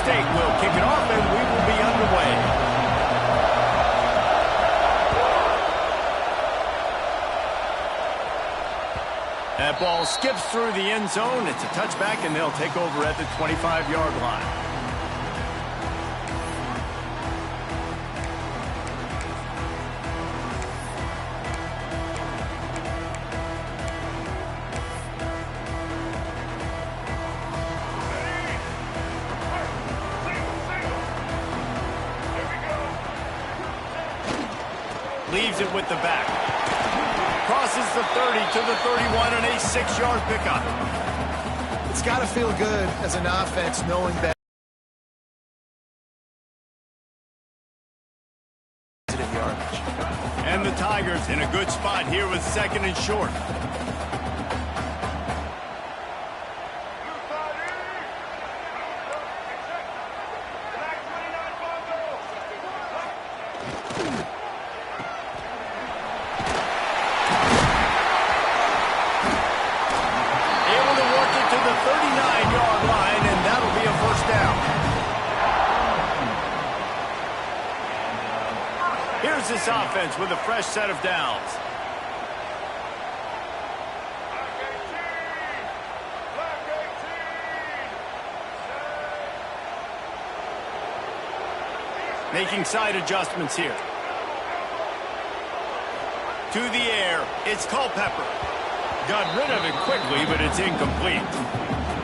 State will kick it off, and we will be underway. That ball skips through the end zone. It's a touchback, and they'll take over at the 25-yard line. Leaves it with the back. Crosses the 30 to the 31 and a 6-yard pickup. It's got to feel good as an offense knowing that yardage. And the Tigers in a good spot here with 2nd and short. Here's this offense with a fresh set of downs. Making side adjustments here. To the air, it's Culpepper. Got rid of it quickly, but it's incomplete.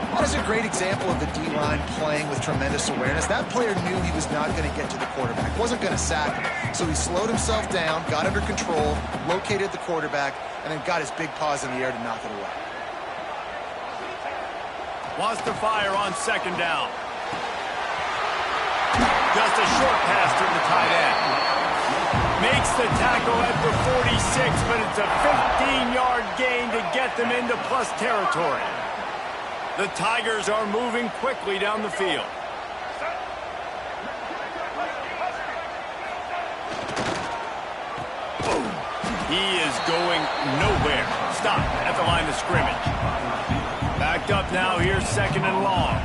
That is a great example of the D-line playing with tremendous awareness. That player knew he was not going to get to the quarterback, wasn't going to sack him. So he slowed himself down, got under control, located the quarterback, and then got his big paws in the air to knock it away. Wants to fire on 2nd down. Just a short pass to the tight end. Makes the tackle at the 46, but it's a 15-yard gain to get them into plus territory. The Tigers are moving quickly down the field. He is going nowhere. Stop at the line of scrimmage. Backed up now. Here's 2nd and long.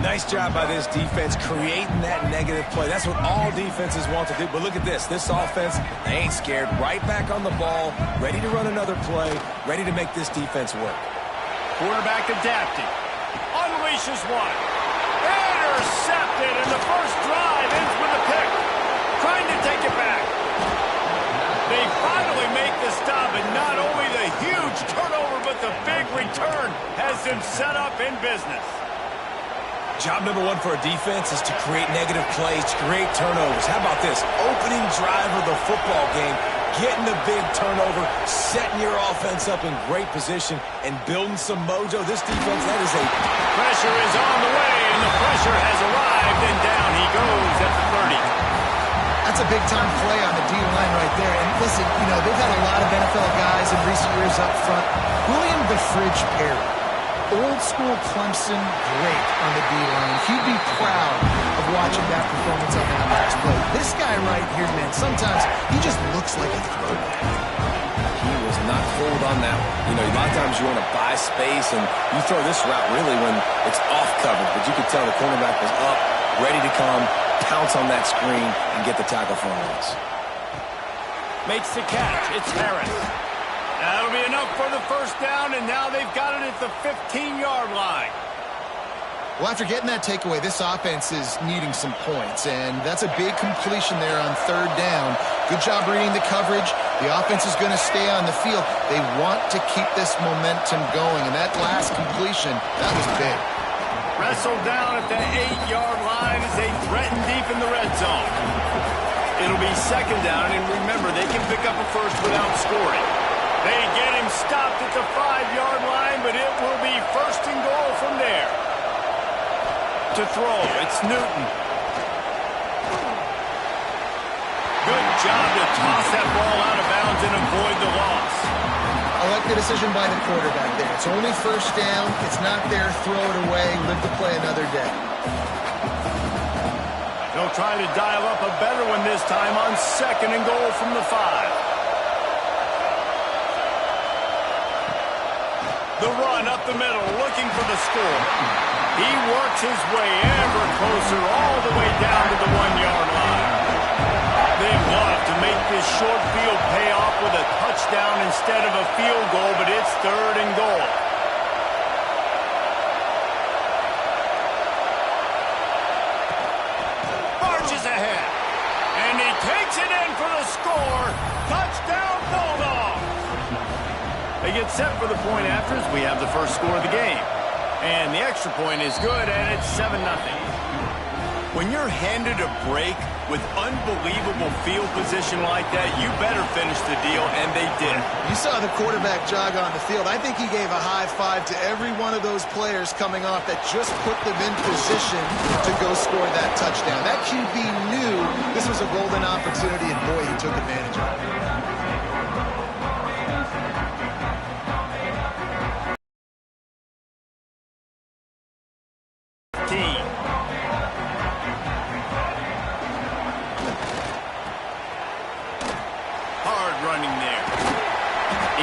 Nice job by this defense creating that negative play. That's what all defenses want to do. But look at this. This offense, they ain't scared. Right back on the ball, ready to run another play, ready to make this defense work. Quarterback adapting. Unleashes one. Intercepted, and the first drive ends with a pick. Trying to take it back. They finally make the stop, and not only the huge turnover, but the big return has them set up in business. Job number one for a defense is to create negative plays, to create turnovers. How about this? Opening drive of the football game, getting the big turnover, setting your offense up in great position, and building some mojo. This defense, that is a... Pressure is on the way, and the pressure has arrived, and down he goes at the 30. That's a big-time play on the D-line right there. And listen, you know, they've had a lot of NFL guys in recent years up front. William the Fridge Perry, old-school Clemson great on the D-line. He'd be proud of watching that performance on that last play. This guy right here, man, sometimes he just looks like a throwback. He was not fooled on that one. You know, a lot of times you want to buy space, and you throw this route really when it's off coverage. But you could tell the cornerback was up, ready to come, pounce on that screen, and get the tackle for a loss. Makes the catch. It's Harris. That'll be enough for the first down, and now they've got it at the 15-yard line. Well, after getting that takeaway, this offense is needing some points, and that's a big completion there on 3rd down. Good job reading the coverage. The offense is going to stay on the field. They want to keep this momentum going, and that last completion, that was big. Wrestled down at the 8-yard line as they threaten deep in the red zone. It'll be 2nd down, and remember, they can pick up a first without scoring. They get him stopped at the 5-yard line, but it will be 1st and goal from there. To throw, it's Newton. Good job to toss that ball out of bounds and avoid the loss. I like the decision by the quarterback there. It's only 1st down. It's not there. Throw it away. Live to play another day. They'll try to dial up a better one this time on 2nd and goal from the 5. The run up the middle, looking for the score. He works his way ever closer all the way down to the 1-yard line. They'd love to make this short field pay off with a touchdown instead of a field goal, but it's 3rd and goal. Marches ahead. And he takes it in for the score. Touchdown, Bulldogs. They get set for the point after as we have the first score of the game. And the extra point is good, and it's 7-0. When you're handed a break with unbelievable field position like that, you better finish the deal, and they did. You saw the quarterback jog on the field. I think he gave a high five to every one of those players coming off that just put them in position to go score that touchdown. That QB knew this was a golden opportunity, and boy, he took advantage of it.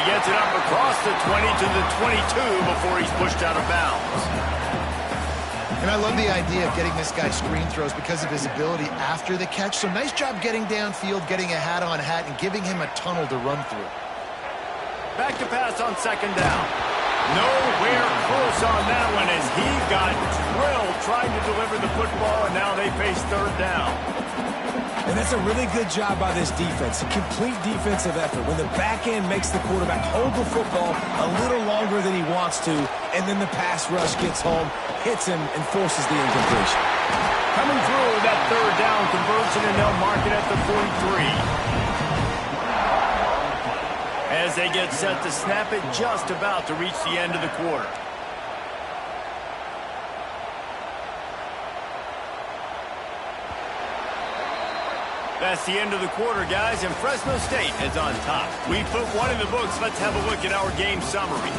Gets it up across the 20 to the 22 before he's pushed out of bounds. And I love the idea of getting this guy screen throws because of his ability after the catch. So nice job getting downfield, getting a hat-on-hat, and giving him a tunnel to run through. Back to pass on 2nd down. Nowhere close on that one as he got drilled trying to deliver the football, and now they face 3rd down. And that's a really good job by this defense, a complete defensive effort. When the back end makes the quarterback hold the football a little longer than he wants to, and then the pass rush gets home, hits him, and forces the incompletion. Coming through that 3rd down conversion, and they'll mark it at the 43. As they get set to snap it, just about to reach the end of the quarter. That's the end of the quarter, guys, and Fresno State is on top. We put one in the books. Let's have a look at our game summary.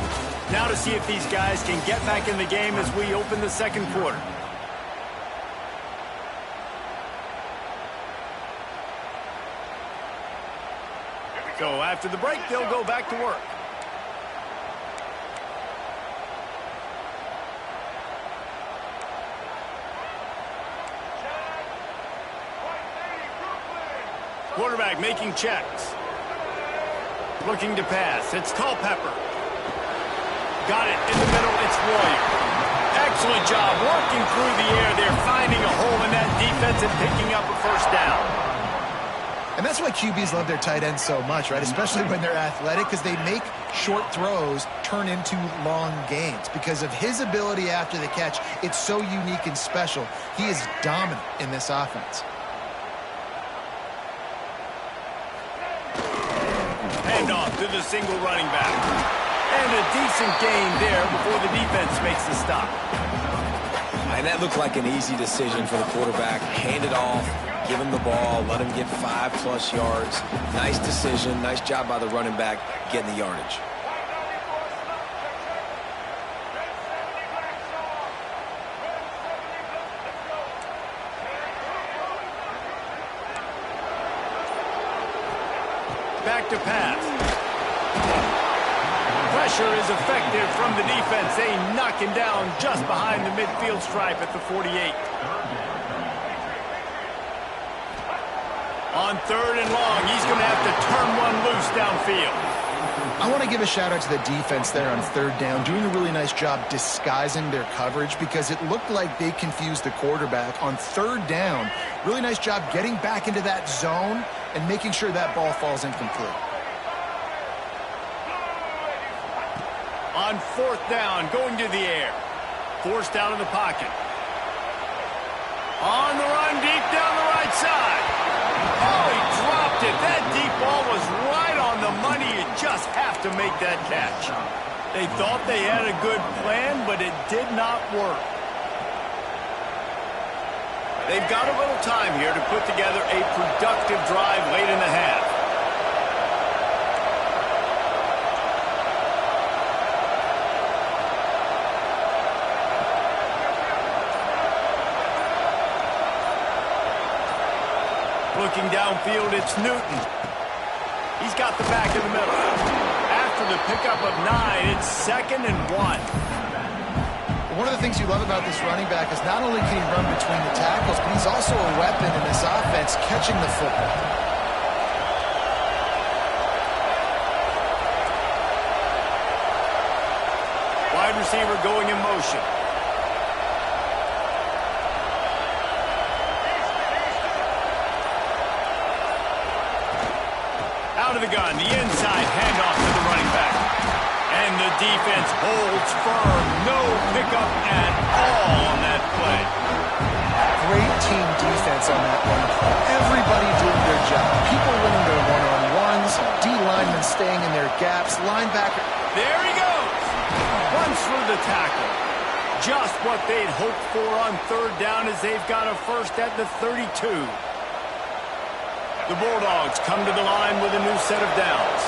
Now to see if these guys can get back in the game as we open the 2nd quarter. So after the break, they'll go back to work. Quarterback making checks. Looking to pass. It's Culpepper. Got it in the middle. It's Royer. Excellent job working through the air. They're finding a hole in that defense and picking up a 1st down. And that's why QBs love their tight ends so much, right? Especially when they're athletic, because they make short throws turn into long gains. Because of his ability after the catch, it's so unique and special. He is dominant in this offense. Handoff to the single running back. And a decent gain there before the defense makes the stop. And that looked like an easy decision for the quarterback. Hand it off, give him the ball, let him get 5+ yards. Nice decision, nice job by the running back getting the yardage. Back to pass. Pressure is effective from the defense. They knock him down just behind the midfield stripe at the 48. On 3rd and long, he's going to have to turn one loose downfield. I want to give a shout-out to the defense there on 3rd down, doing a really nice job disguising their coverage because it looked like they confused the quarterback. On 3rd down, really nice job getting back into that zone and making sure that ball falls incomplete. On 4th down, going to the air. Forced out of the pocket. On the run, deep down the right side. Oh, he dropped it. That deep ball was right on the money. You just have to make that catch. They thought they had a good plan, but it did not work. They've got a little time here to put together a productive drive late in the half. Looking downfield, it's Newton. He's got the back in the middle. After the pickup of 9. It's 2nd and 1. One of the things you love about this running back is not only can he run between the tackles, but he's also a weapon in this offense catching the football. Wide receiver going in motion. Out of the gun, the inside handoff to the running back. And the defense holds firm. No pickup at all on that play. Great team defense on that one play. Everybody doing their job. People winning their one-on-ones. D-linemen staying in their gaps. Linebacker. There he goes. Runs through the tackle. Just what they'd hoped for on 3rd down as they've got a first at the 32. The Bulldogs come to the line with a new set of downs.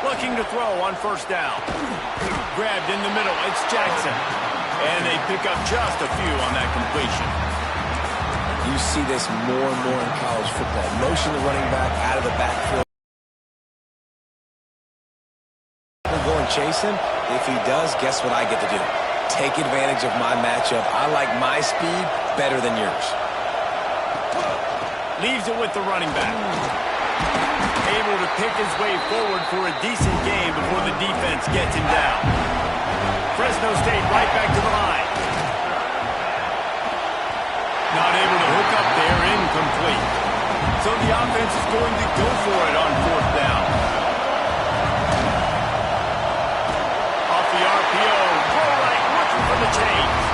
Looking to throw on 1st down. Grabbed in the middle. It's Jackson. And they pick up just a few on that completion. You see this more and more in college football. Motion the running back out of the backfield. We're going chase him. If he does, guess what I get to do? Take advantage of my matchup. I like my speed better than yours. Leaves it with the running back. Able to pick his way forward for a decent game before the defense gets him down. Fresno State right back to the line. Not able to hook up there, incomplete. So the offense is going to go for it on 4th down. Off the RPO, throw right, looking for the chains.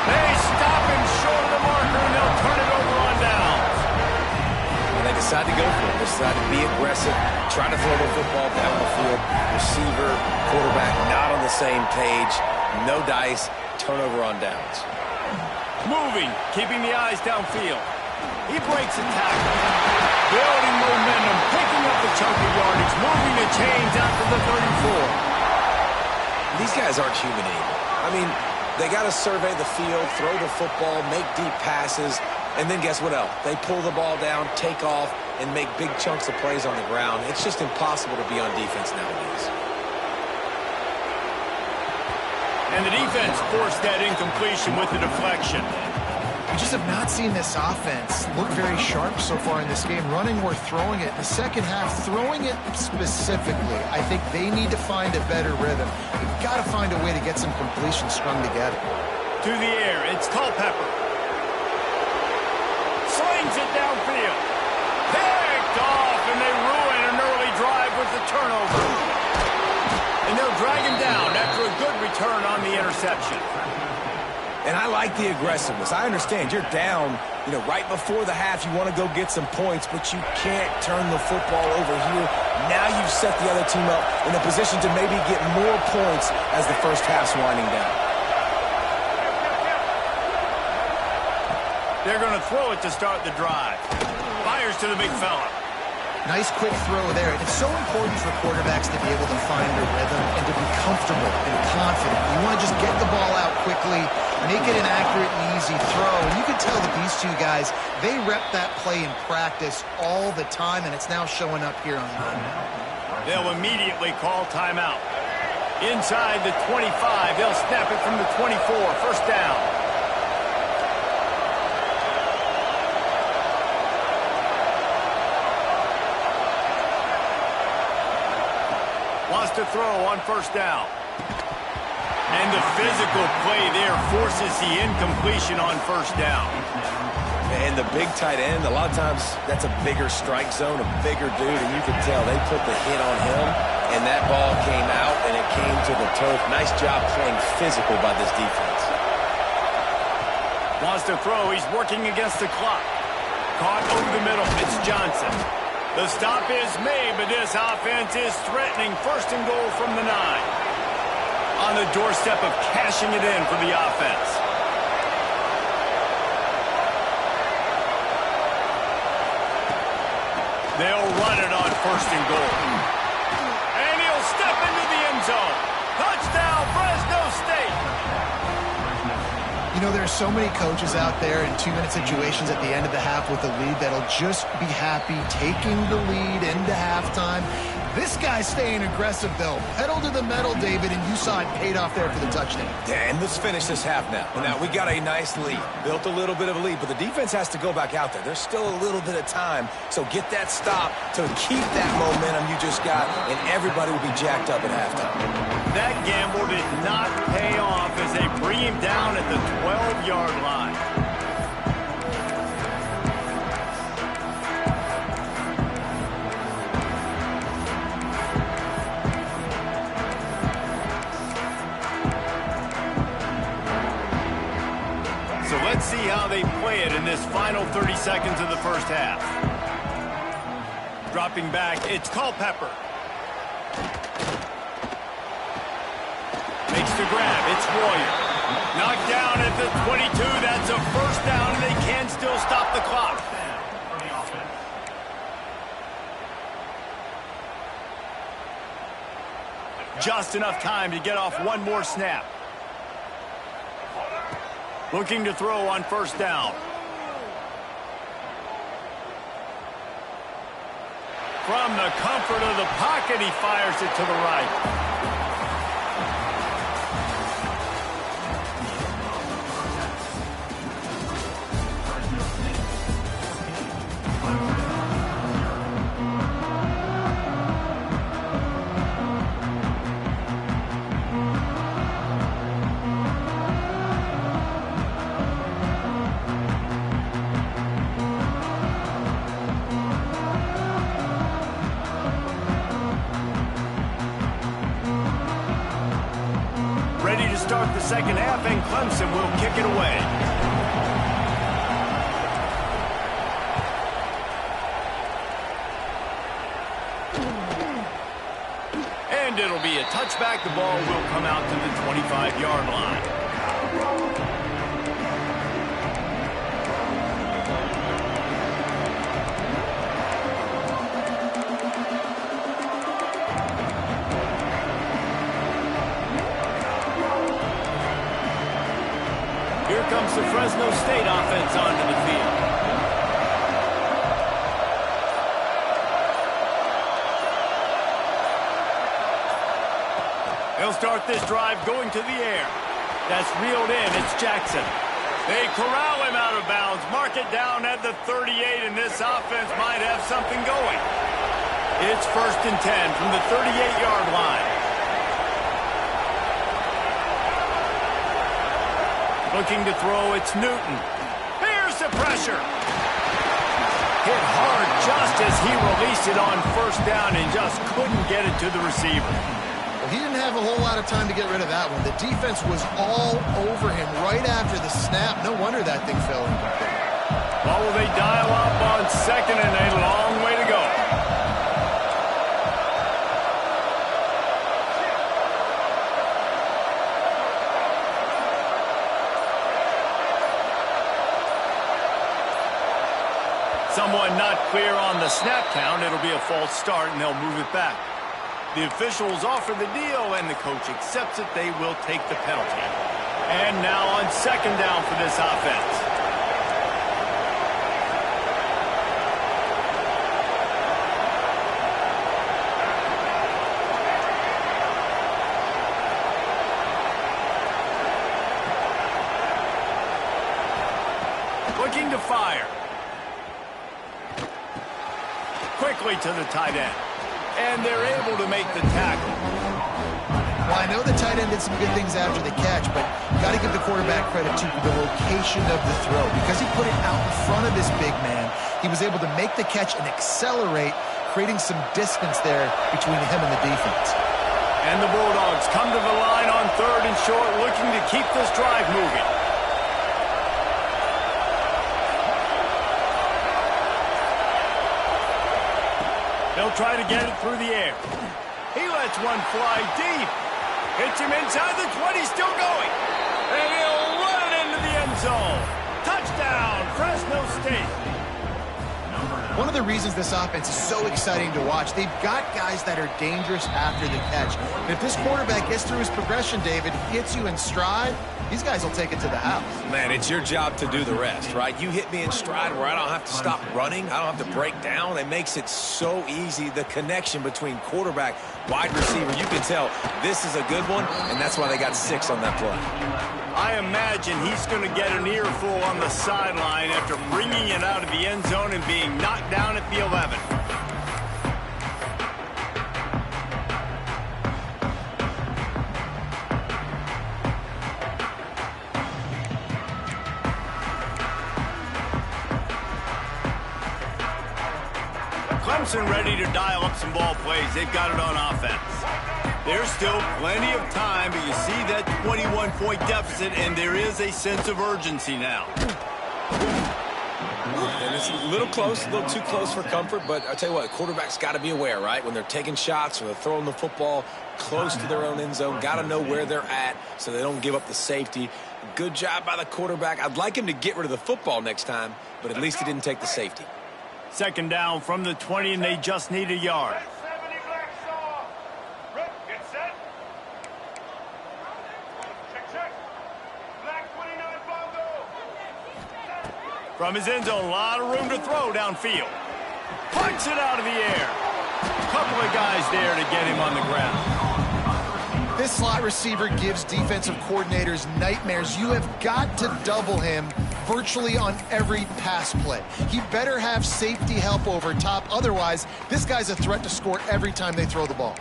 They stop him short of the marker, and they'll turn it over on downs. And they decide to go for it. They decide to be aggressive, try to throw the football down the field. Receiver, quarterback not on the same page. No dice, turnover on downs. Moving, keeping the eyes downfield. He breaks a tackle. Building momentum, picking up the chunk of yardage, moving the chains out to the 34. These guys aren't human anymore. I mean, they got to survey the field, throw the football, make deep passes, and then guess what else? They pull the ball down, take off, and make big chunks of plays on the ground. It's just impossible to be on defense nowadays. And the defense forced that incompletion with the deflection. We just have not seen this offense look very sharp so far in this game. Running or throwing it. In the second half, throwing it specifically, I think they need to find a better rhythm. You've got to find a way to get some completion strung together. To the air, it's Culpepper. Slings it downfield. Picked off, and they ruin an early drive with the turnover. And they'll drag him down after a good return on the interception. And I like the aggressiveness. I understand you're down, right before the half. You want to go get some points, but you can't turn the football over here. Now you've set the other team up in a position to maybe get more points as the first half's winding down. They're going to throw it to start the drive. Fires to the big fella. Nice quick throw there. And it's so important for quarterbacks to be able to find their rhythm and to be comfortable and confident. You want to just get the ball out quickly, make it an accurate and easy throw. And you can tell that these two guys, they rep that play in practice all the time, and it's now showing up here on Monday. They'll immediately call timeout. Inside the 25, they'll snap it from the 24. 1st down. Wants to throw on 1st down. And the physical play there forces the incompletion on 1st down. And the big tight end, a lot of times that's a bigger strike zone, a bigger dude, and you can tell they put the hit on him, and that ball came out, and it came to the turf. Nice job playing physical by this defense. Wants to throw. He's working against the clock. Caught over the middle. It's Johnson. The stop is made, but this offense is threatening 1st and goal from the 9. On the doorstep of cashing it in for the offense. They'll run it on 1st and goal. And he'll know, there are so many coaches out there in 2-minute situations at the end of the half with a lead that'll just be happy taking the lead into halftime. This guy's staying aggressive, though. Pedal to the metal, David, and you saw it paid off there for the touchdown. Yeah, and let's finish this half now. Now, we got a nice lead. Built a little bit of a lead, but the defense has to go back out there. There's still a little bit of time, so get that stop to keep that momentum you just got, and everybody will be jacked up at halftime. That gamble did not pay off as they bring him down at the 12-yard line. So let's see how they play it in this final 30 seconds of the first half. Dropping back, it's Culpepper. Makes the grab, it's Royer. Knocked down at the 22, that's a first down, and they can still stop the clock. Just enough time to get off one more snap. Looking to throw on first down. From the comfort of the pocket, he fires it to the right. Ready to start the second half, and Clemson will kick it away. And it'll be a touchback. The ball will come out to the 25-yard line. Here comes the Fresno State offense onto the field. They'll start this drive going to the air. That's reeled in. It's Jackson. They corral him out of bounds. Mark it down at the 38, and this offense might have something going. It's 1st and 10 from the 38-yard line. Looking to throw, it's Newton. Here's the pressure. Hit hard just as he released it on first down and just couldn't get it to the receiver. Well, he didn't have a whole lot of time to get rid of that one. The defense was all over him right after the snap. No wonder that thing fell incomplete. Well, will they dial up on second and a long way to go? Someone not clear on the snap count. It'll be a false start, and they'll move it back. The officials offer the deal, and the coach accepts it. They will take the penalty. And now on second down for this offense. Looking to fire. Quickly to the tight end. And they're able to make the tackle. Well, I know the tight end did some good things after the catch, but got to give the quarterback credit to the location of the throw. Because he put it out in front of his big man, he was able to make the catch and accelerate, creating some distance there between him and the defense. And the Bulldogs come to the line on 3rd and short, looking to keep this drive moving. They'll try to get it through the air. He lets one fly deep. Hits him inside the 20, still going. And he'll run it into the end zone. Touchdown, Fresno State. One of the reasons this offense is so exciting to watch, they've got guys that are dangerous after the catch. And if this quarterback gets through his progression, David, gets you in stride, these guys will take it to the house. Man, it's your job to do the rest, right? You hit me in stride where I don't have to stop running. I don't have to break down. It makes it so easy. The connection between quarterback, wide receiver, you can tell this is a good one, and that's why they got 6 on that play. I imagine he's going to get an earful on the sideline after bringing it out of the end zone and being knocked down at the 11. Clemson ready to dial up some ball plays. They've got it on offense. There's still plenty of time, but you see that 21-point deficit, and there is a sense of urgency now. And it's a little close, a little too close for comfort, but I'll tell you what, quarterback's got to be aware, right? When they're taking shots or they're throwing the football close to their own end zone, got to know where they're at so they don't give up the safety. Good job by the quarterback. I'd like him to get rid of the football next time, but at least he didn't take the safety. Second down from the 20, and they just need a yard. From his end zone, a lot of room to throw downfield. Punts it out of the air. A couple of guys there to get him on the ground. This slot receiver gives defensive coordinators nightmares. You have got to double him virtually on every pass play. He better have safety help over top. Otherwise, this guy's a threat to score every time they throw the ball.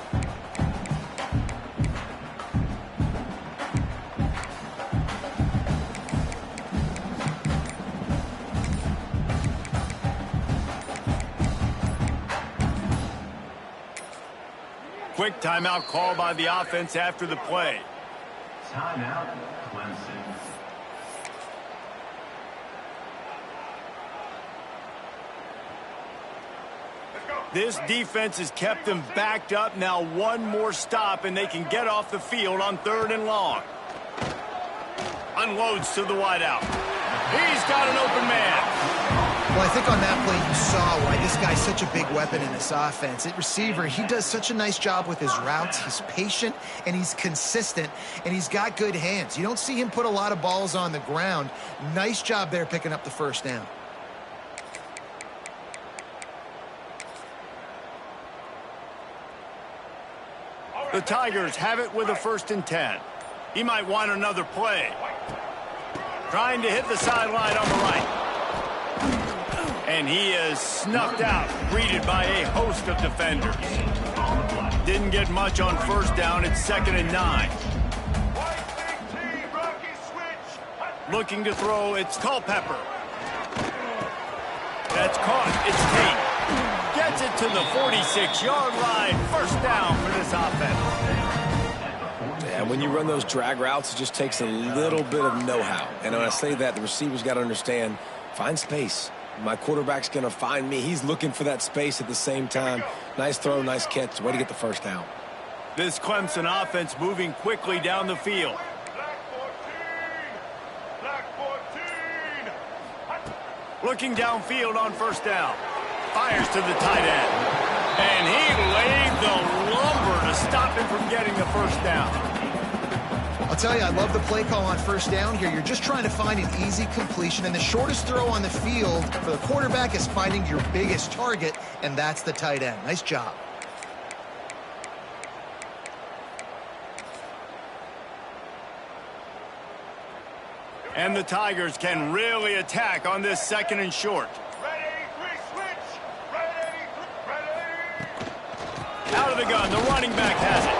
Quick timeout call by the offense after the play. Timeout, Clemson. This defense has kept them backed up. Now one more stop, and they can get off the field on 3rd and long. Unloads to the wideout. He's got an open man. Well, I think on that play you saw why this guy's such a big weapon in this offense. At receiver, he does such a nice job with his routes. He's patient, and he's consistent, and he's got good hands. You don't see him put a lot of balls on the ground. Nice job there picking up the first down. The Tigers have it with a 1st and 10. He might want another play. Trying to hit the sideline on the right. And he is snuffed out, greeted by a host of defenders. Didn't get much on 1st down. It's 2nd and 9. Looking to throw, it's Culpepper. That's caught. It's Tate. Gets it to the 46-yard line. 1st down for this offense. Yeah, when you run those drag routes, it just takes a little bit of know-how. And when I say that, the receiver's got to understand, find space. My quarterback's going to find me. He's looking for that space at the same time. Nice throw, nice catch. Way to get the 1st down. This Clemson offense moving quickly down the field. Looking downfield on 1st down. Fires to the tight end. And he laid the lumber to stop him from getting the 1st down. I'll tell you, I love the play call on 1st down here. You're just trying to find an easy completion, and the shortest throw on the field for the quarterback is finding your biggest target, and that's the tight end. Nice job. And the Tigers can really attack on this 2nd and short. Out of the gun, the running back has it.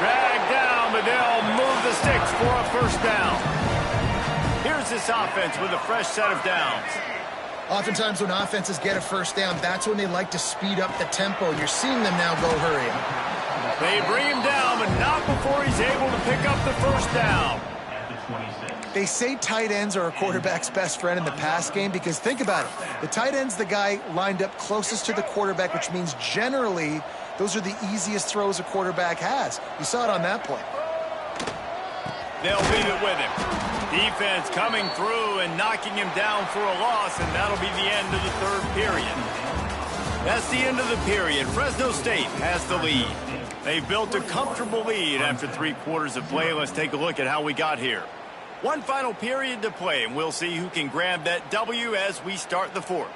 Dragged down, but they'll move the sticks for a 1st down. Here's this offense with a fresh set of downs. Oftentimes when offenses get a 1st down, that's when they like to speed up the tempo. You're seeing them now go hurry. They bring him down, but not before he's able to pick up the 1st down. They say tight ends are a quarterback's best friend in the pass game because think about it. The tight end's the guy lined up closest to the quarterback, which means generally those are the easiest throws a quarterback has. You saw it on that play. They'll leave it with him. Defense coming through and knocking him down for a loss, and that'll be the end of the 3rd period. That's the end of the period. Fresno State has the lead. They've built a comfortable lead after 3 quarters of play. Let's take a look at how we got here. One final period to play, and we'll see who can grab that W as we start the 4th.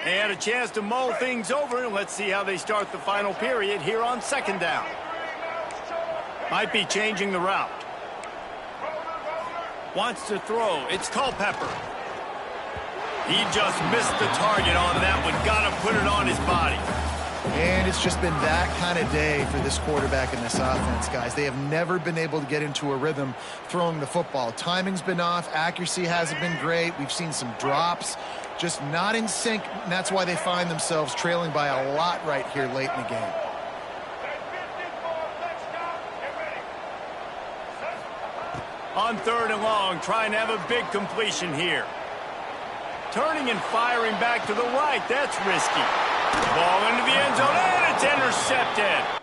They had a chance to mull things over, and let's see how they start the final period here on 2nd down. Might be changing the route. Wants to throw. It's Culpepper. He just missed the target on that one. Got to put it on his body. And it's just been that kind of day for this quarterback and this offense, guys. They have never been able to get into a rhythm throwing the football. Timing's been off. Accuracy hasn't been great. We've seen some drops. Just not in sync, and that's why they find themselves trailing by a lot right here late in the game. On 3rd and long, trying to have a big completion here. Turning and firing back to the right. That's risky. Ball into the end zone, and it's intercepted.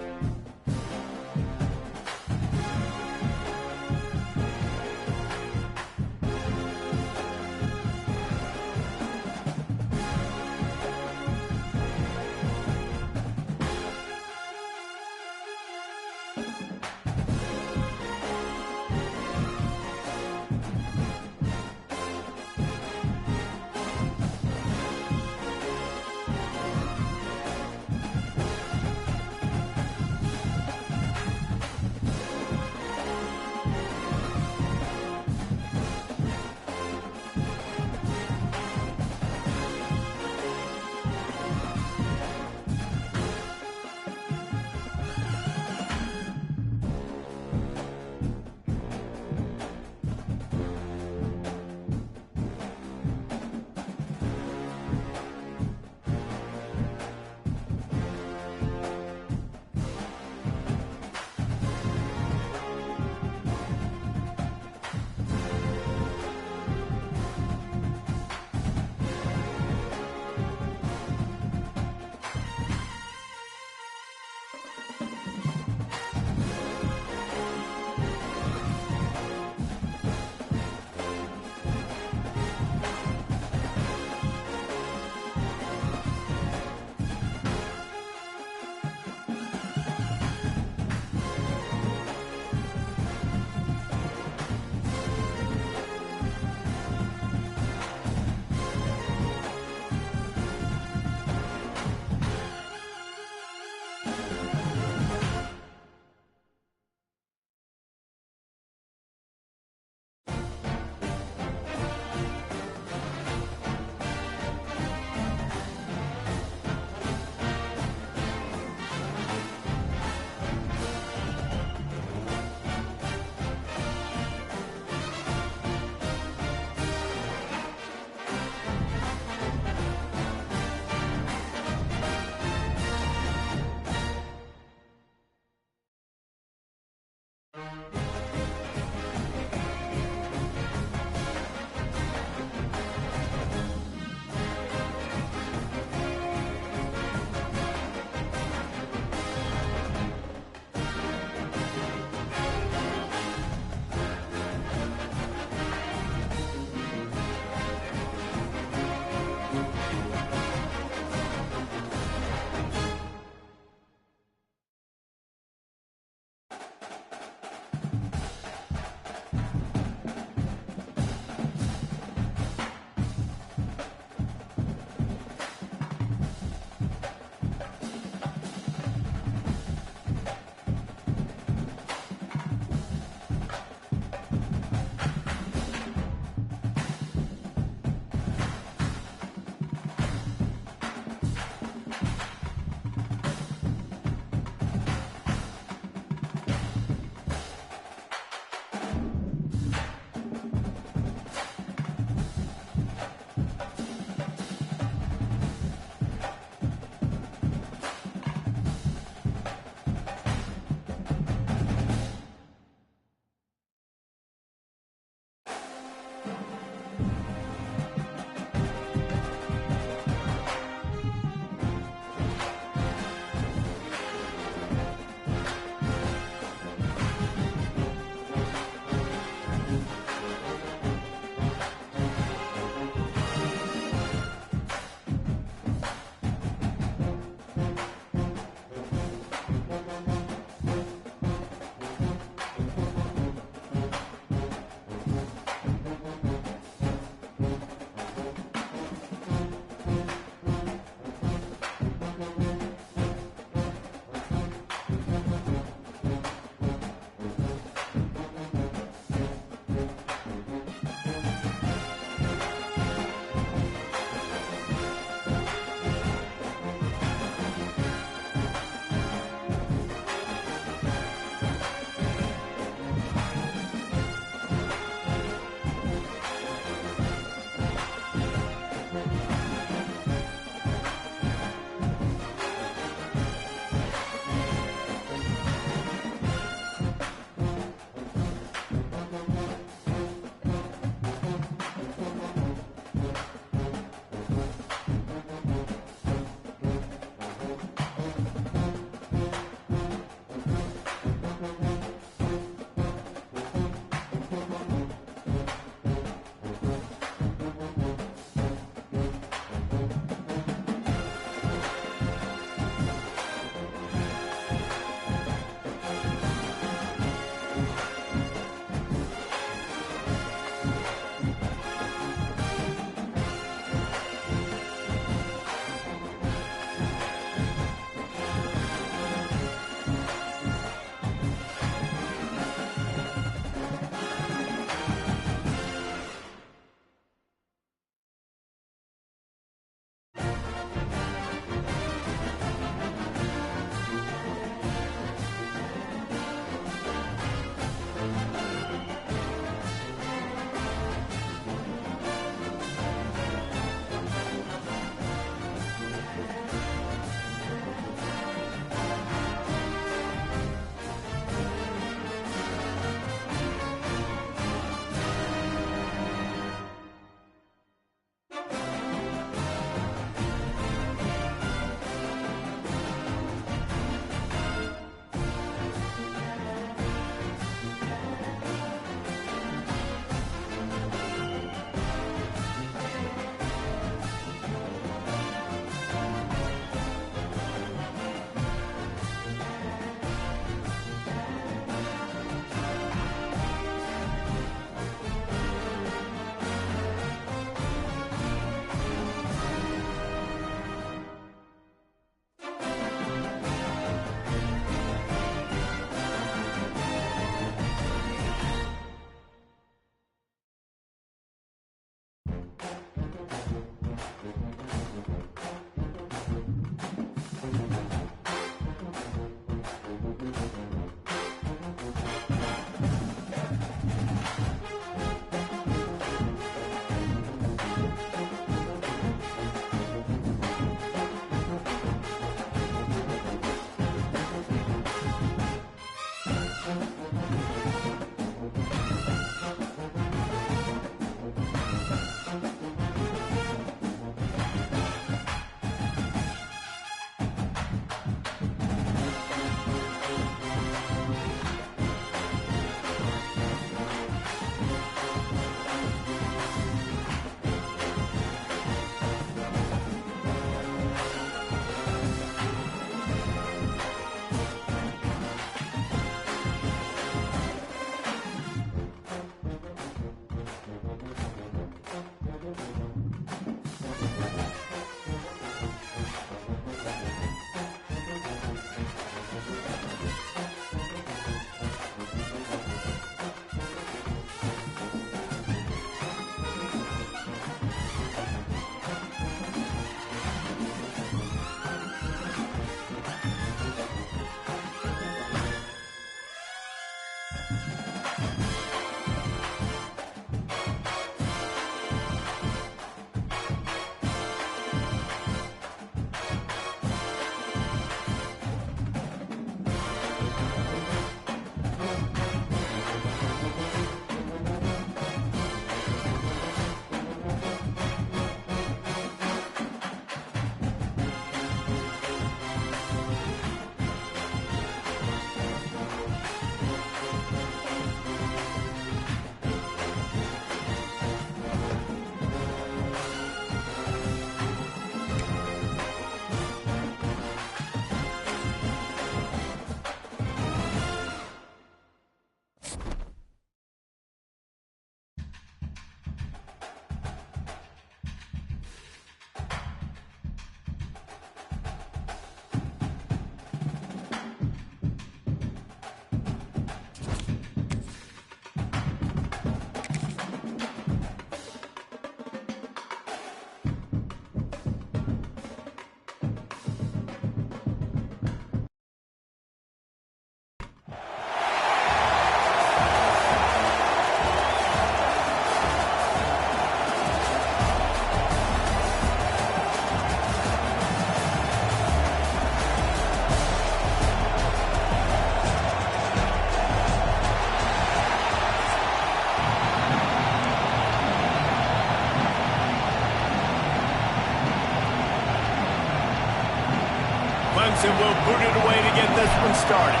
Clemson will boot it away to get this one started.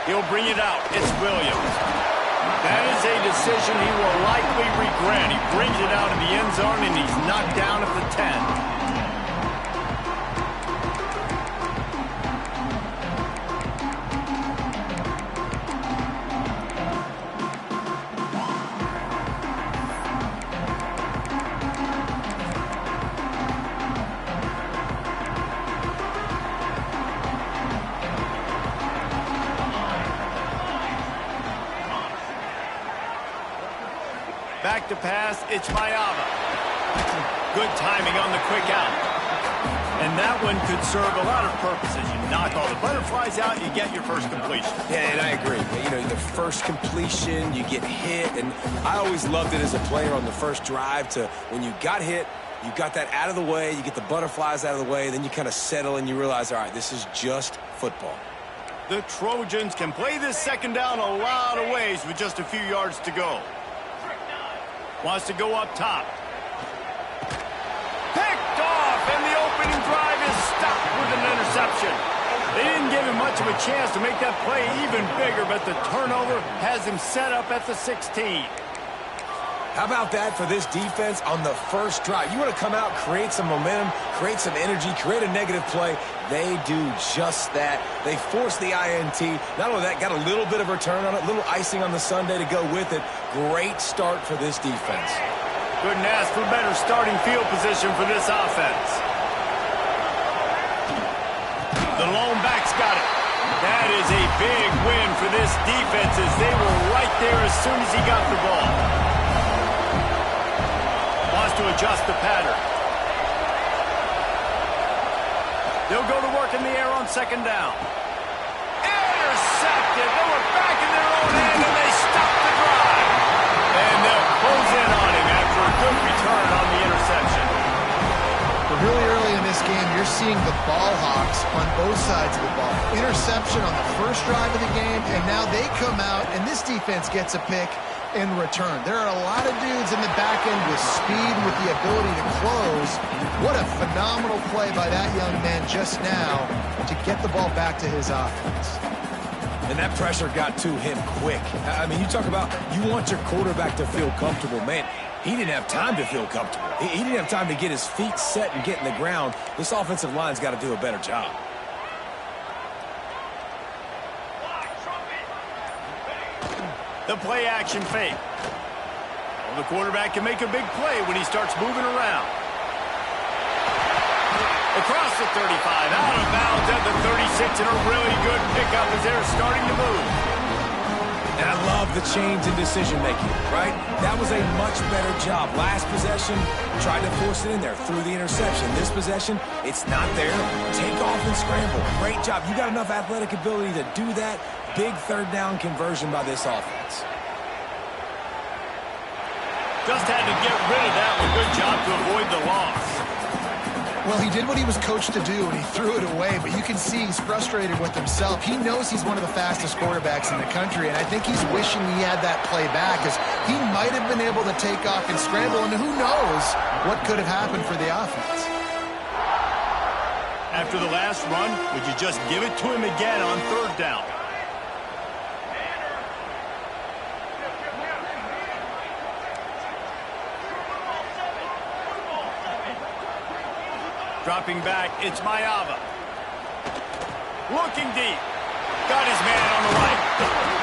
He'll bring it out. It's Williams. That is a decision he will likely regret. He brings it out of the end zone, and he's knocked down at the 10. Back to pass, it's Mayava. Good timing on the quick out. And that one could serve a lot of purposes. You knock all the butterflies out, you get your first completion. Yeah, and I agree. You know, the first completion, you get hit, and I always loved it as a player on the first drive to when you got hit, you got that out of the way, you get the butterflies out of the way, then you kind of settle and you realize, all right, this is just football. The Trojans can play this second down a lot of ways with just a few yards to go. Wants to go up top. Picked off, and the opening drive is stopped with an interception. They didn't give him much of a chance to make that play even bigger, but the turnover has him set up at the 16. How about that for this defense on the first drive? You want to come out, create some momentum, create some energy, create a negative play. They do just that. They force the INT. Not only that, got a little bit of return on it, little icing on the sundae to go with it. Great start for this defense. Couldn't ask for better starting field position for this offense. The lone back's got it. That is a big win for this defense as they were right there as soon as he got the ball. Wants to adjust the pattern. They'll go to work in the air on second down. Intercepted. They were back in their own end, and they stopped the drive. And they'll close in on him after a good return on the interception. But really early in this game, you're seeing the ball hawks on both sides of the ball. Interception on the first drive of the game, and now they come out, and this defense gets a pick in return. There are a lot of dudes in the back end with speed, with the ability to close. What a phenomenal play by that young man just now to get the ball back to his offense. And that pressure got to him quick. I mean, you talk about you want your quarterback to feel comfortable. Man, he didn't have time to feel comfortable. He didn't have time to get his feet set and get in the ground. This offensive line's got to do a better job. The play action fake. Well, the quarterback can make a big play when he starts moving around. Across the 35, out of bounds at the 36, and a really good pickup as they're starting to move. And I love the change in decision-making, right? That was a much better job. Last possession, tried to force it in there through the interception. This possession, it's not there. Take off and scramble. Great job. You got enough athletic ability to do that. Big third down conversion by this offense. Just had to get rid of that one. Good job to avoid the loss. Well, he did what he was coached to do, and he threw it away, but you can see he's frustrated with himself. He knows he's one of the fastest quarterbacks in the country, and I think he's wishing he had that play back, because he might have been able to take off and scramble, and who knows what could have happened for the offense. After the last run, would you just give it to him again on third down? Dropping back, it's Mayava. Looking deep. Got his man on the right.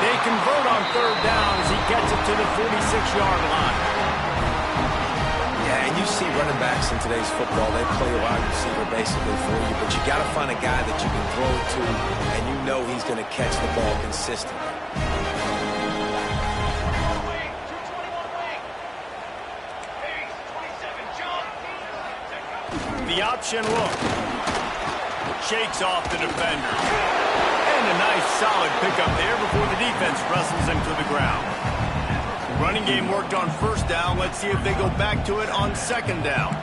They convert on third down as he gets it to the 46-yard line. Yeah, and you see running backs in today's football, they play a wide receiver basically for you, but you got to find a guy that you can throw it to, and you know he's going to catch the ball consistently. The option look. Shakes off the defender. And a nice solid pickup there before the defense wrestles him to the ground. The running game worked on first down. Let's see if they go back to it on second down.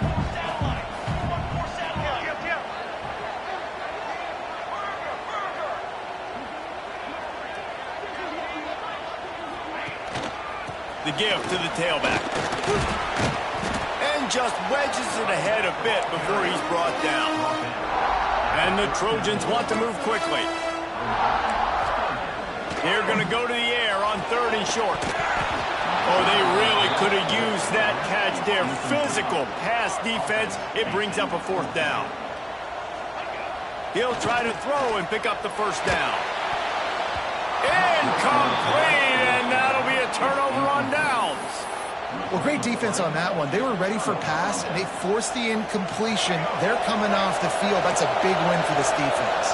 The give to the tailback. And just wedges it ahead a bit before he's brought down. And the Trojans want to move quickly. They're going to go to the air on 3rd and short. Oh, they really could have used that catch there. Physical pass defense. It brings up a 4th down. He'll try to throw and pick up the 1st down. Incomplete, and that'll be a turnover on downs. Well, great defense on that one. They were ready for pass, and they forced the incompletion. They're coming off the field. That's a big win for this defense.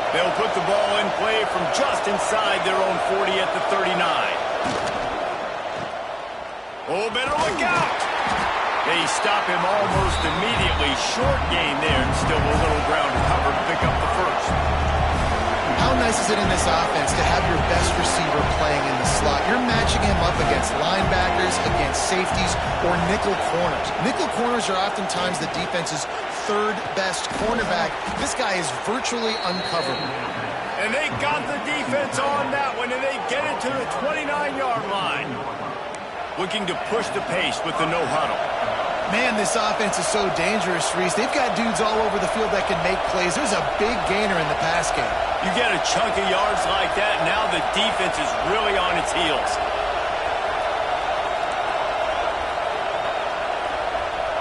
They'll put the ball in play from just inside their own 40 at the 39. Oh, better look out. They stop him almost immediately. Short gain there, and still a little ground to cover to pick up the 1st. How nice is it in this offense to have your best receiver playing in the slot? You're matching him up against linebackers, against safeties, or nickel corners. Nickel corners are oftentimes the defense's 3rd best cornerback. This guy is virtually uncoverable. And they got the defense on that one, and they get it to the 29-yard line. Looking to push the pace with the no-huddle. Man, this offense is so dangerous, Reese. They've got dudes all over the field that can make plays. There's a big gainer in the pass game. You get a chunk of yards like that, now the defense is really on its heels.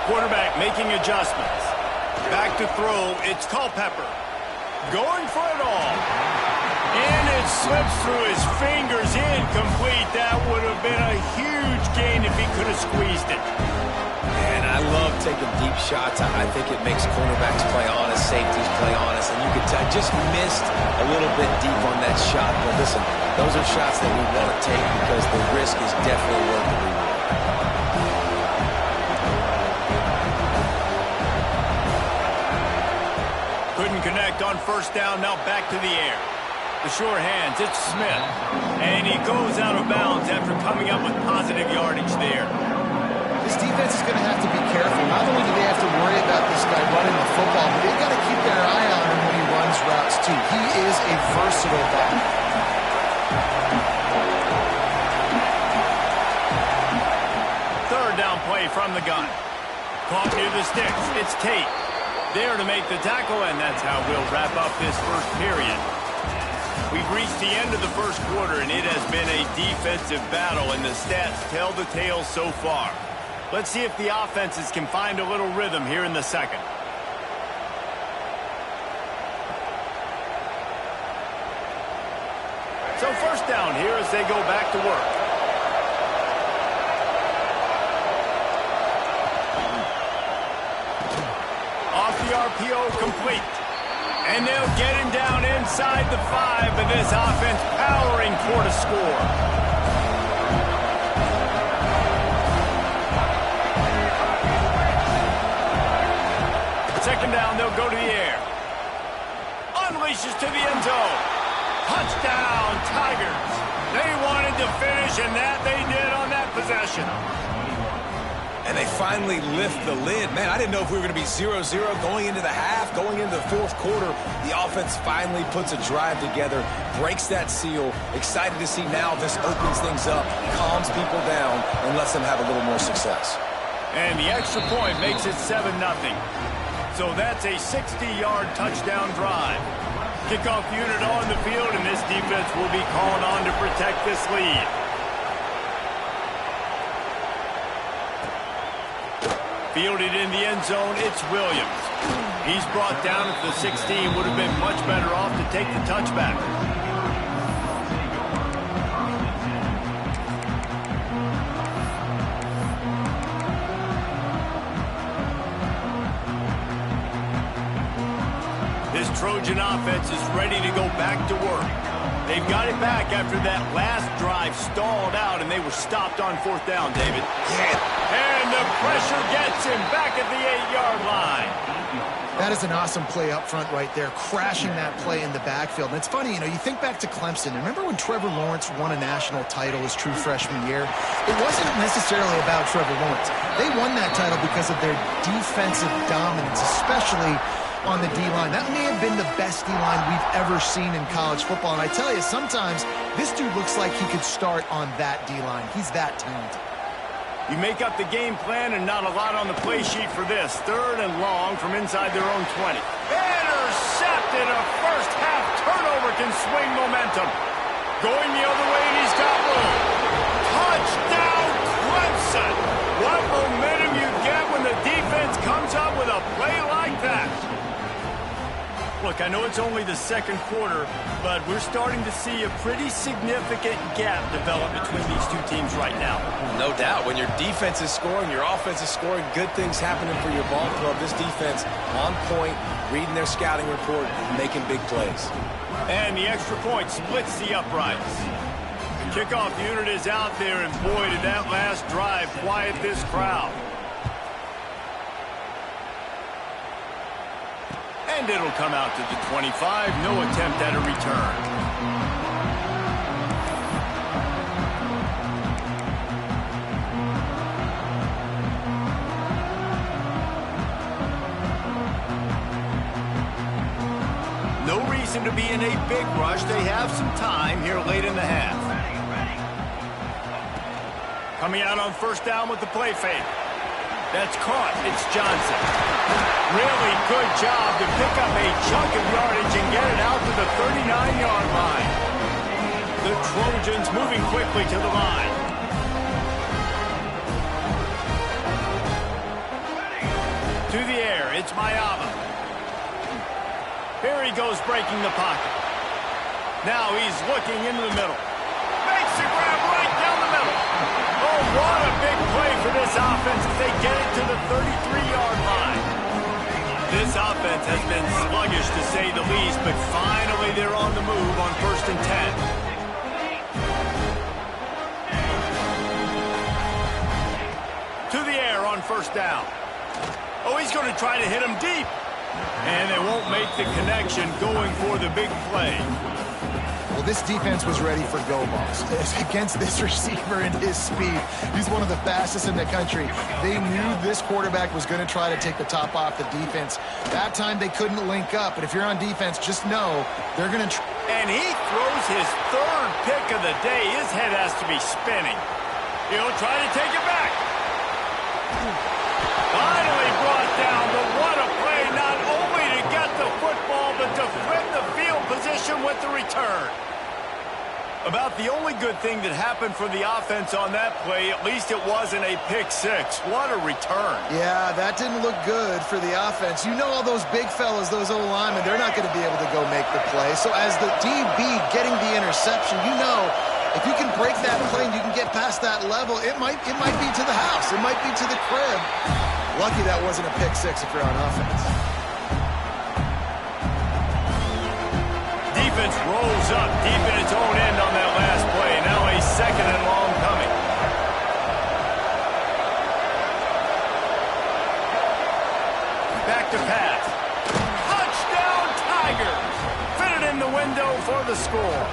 Quarterback making adjustments. Back to throw, it's Culpepper. Going for it all. And it slips through his fingers, incomplete. That would have been a huge gain if he could have squeezed it. And I love taking deep shots. I think it makes cornerbacks play honest, safeties play honest, and you could tell I just missed a little bit deep on that shot. But listen, those are shots that we want to take because the risk is definitely worth the reward. Couldn't connect on 1st down, now back to the air. The sure hands, it's Smith. And he goes out of bounds after coming up with positive yardage there. This defense is going to have to be careful. Not only do they have to worry about this guy running the football, but they've got to keep their eye on him when he runs routes, too. He is a versatile back. Third down play from the gun. Caught near the sticks. It's Tate. There to make the tackle, and that's how we'll wrap up this 1st period. We've reached the end of the 1st quarter, and it has been a defensive battle, and the stats tell the tale so far. Let's see if the offenses can find a little rhythm here in the 2nd. So 1st down here as they go back to work. Off the RPO, complete. And they'll get him down inside the 5, but this offense powering for the score. Second down, they'll go to the air. Unleashes to the end zone. Touchdown, Tigers. They wanted to finish, and that they did on that possession. And they finally lift the lid. Man, I didn't know if we were going to be 0-0 going into the half, going into the 4th quarter. The offense finally puts a drive together, breaks that seal. Excited to see now this opens things up, calms people down, and lets them have a little more success. And the extra point makes it 7-0. So that's a 60-yard touchdown drive. Kickoff unit on the field, and this defense will be called on to protect this lead. Fielded in the end zone, it's Williams. He's brought down at the 16, would have been much better off to take the touchback. This Trojan offense is ready to go back to work. They've got it back after that last drive stalled out, and they were stopped on 4th down, David. And the pressure gets him back at the 8-yard line. That is an awesome play up front right there, crashing that play in the backfield. And it's funny, you think back to Clemson. Remember when Trevor Lawrence won a national title his true freshman year? It wasn't necessarily about Trevor Lawrence. They won that title because of their defensive dominance, especially on the D-line. That may have been the best D-line we've ever seen in college football. And I tell you, sometimes this dude looks like he could start on that D-line. He's that talented. You make up the game plan and not a lot on the play sheet for this. 3rd and long from inside their own 20. Intercepted. A first-half turnover can swing momentum. Going the other way, and he's got room. Touchdown, Clemson. What momentum you get when the defense comes up with a play like that. Look, I know it's only the 2nd quarter, but we're starting to see a pretty significant gap develop between these two teams right now. No doubt. When your defense is scoring, your offense is scoring, good things happening for your ball club. This defense on point, reading their scouting report, making big plays. And the extra point splits the uprights. The kickoff unit is out there, and boy, did that last drive quiet this crowd. And it'll come out to the 25. No attempt at a return. No reason to be in a big rush. They have some time here late in the half. Coming out on 1st down with the play fake. That's caught. It's Johnson. Really good job to pick up a chunk of yardage and get it out to the 39-yard line. The Trojans moving quickly to the line. To the air, it's Mayava. Here he goes breaking the pocket. Now he's looking into the middle. Makes the grab right down the middle. Oh, what a big play for this offense as they get it to the 33-yard line. This offense has been sluggish to say the least, but finally they're on the move on 1st and 10. To the air on 1st down. Oh, he's going to try to hit him deep. And they won't make the connection going for the big play. Well, this defense was ready for go balls. Against this receiver and his speed, he's one of the fastest in the country. They knew this quarterback was going to try to take the top off the defense. That time they couldn't link up, but if you're on defense, just know they're going to try. And he throws his 3rd pick of the day. His head has to be spinning. He'll try to take it back. Finally brought down, but what a play, not only to get the football, but to flip the field position with the return. About the only good thing that happened for the offense on that play, at least it wasn't a pick-6. What a return. Yeah, that didn't look good for the offense. You know all those big fellas, those O-linemen, they're not going to be able to go make the play. So as the DB getting the interception, you know if you can break that play and you can get past that level, it might be to the house. It might be to the crib. Lucky that wasn't a pick-6 if you're on offense. Defense rolls up deep in its own end on that last play. Now a 2nd and long coming. Back to pass. Touchdown, Tigers! Fitted in the window for the score.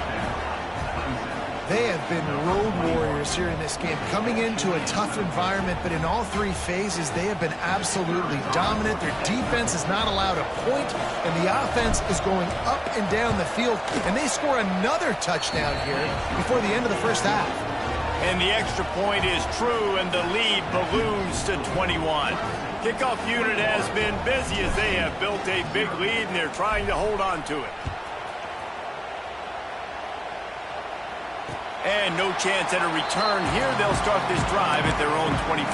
They have been road warriors here in this game, coming into a tough environment, but in all 3 phases, they have been absolutely dominant. Their defense is not allowed a point, and the offense is going up and down the field, and they score another touchdown here before the end of the 1st half. And the extra point is true, and the lead balloons to 21. Kickoff unit has been busy as they have built a big lead, and they're trying to hold on to it. And no chance at a return here. They'll start this drive at their own 25.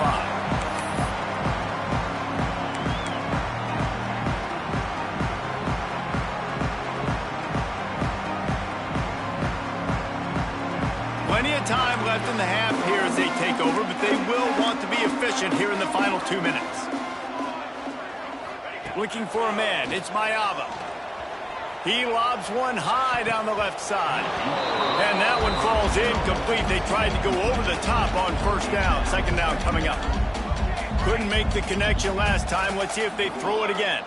Plenty of time left in the half here as they take over, but they will want to be efficient here in the final 2 minutes. Looking for a man. It's Mayava. He lobs one high down the left side. And that one falls incomplete. They tried to go over the top on 1st down. 2nd down coming up. Couldn't make the connection last time. Let's see if they throw it again.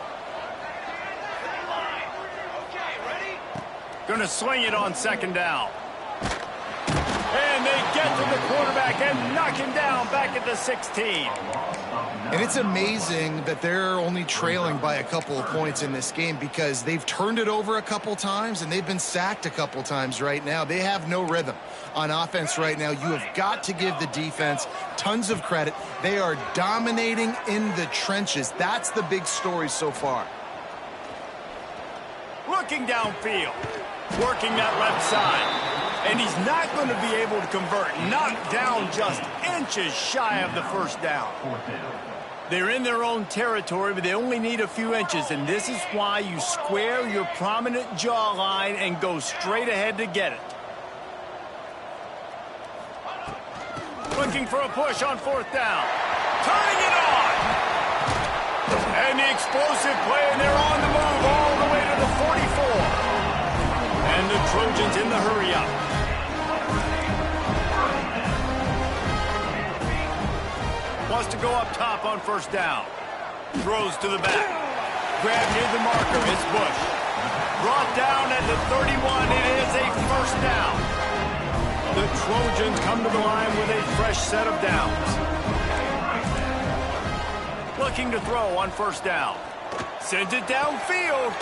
Gonna sling it on 2nd down. And they get after the quarterback and knock him down back at the 16. And it's amazing that they're only trailing by a couple of points in this game because they've turned it over a couple times and they've been sacked a couple times right now. They have no rhythm on offense right now. You have got to give the defense tons of credit. They are dominating in the trenches. That's the big story so far. Looking downfield, working that left side. And he's not going to be able to convert. Knocked down just inches shy of the first down. They're in their own territory, but they only need a few inches, and this is why you square your prominent jawline and go straight ahead to get it. Looking for a push on fourth down. Turning it on! And the explosive play, and they're on the move all the way to the 44. And the Trojans in the hurry-up. Wants to go up top on first down. Throws to the back. Grab near the marker. It's Bush. Brought down at the 31. It is a first down. The Trojans come to the line with a fresh set of downs. Looking to throw on first down. Sends it downfield.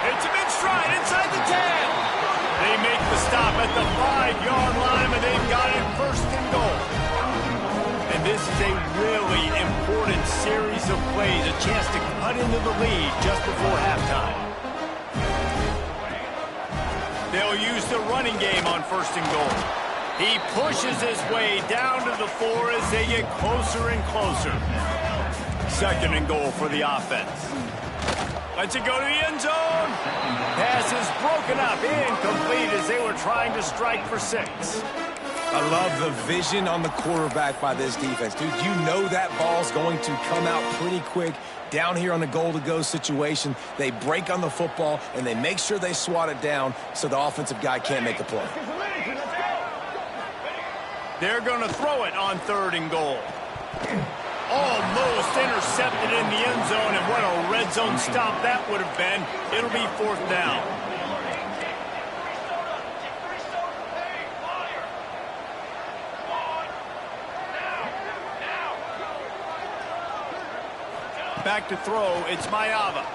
It's a big stride inside the 10. They make the stop at the 5-yard line, and they've got it first and goal. And this is a really important series of plays, a chance to cut into the lead just before halftime. They'll use the running game on first and goal. He pushes his way down to the 4 as they get closer and closer. Second and goal for the offense. Lets it go to the end zone. Pass is broken up, incomplete as they were trying to strike for 6. I love the vision on the quarterback by this defense. Dude, you know that ball's going to come out pretty quick. Down here on the goal-to-go situation, they break on the football, and they make sure they swat it down so the offensive guy can't make a play. They're going to throw it on third and goal. Almost intercepted in the end zone, and what a red zone stop that would have been. It'll be fourth down. Back to throw, it's Mayava.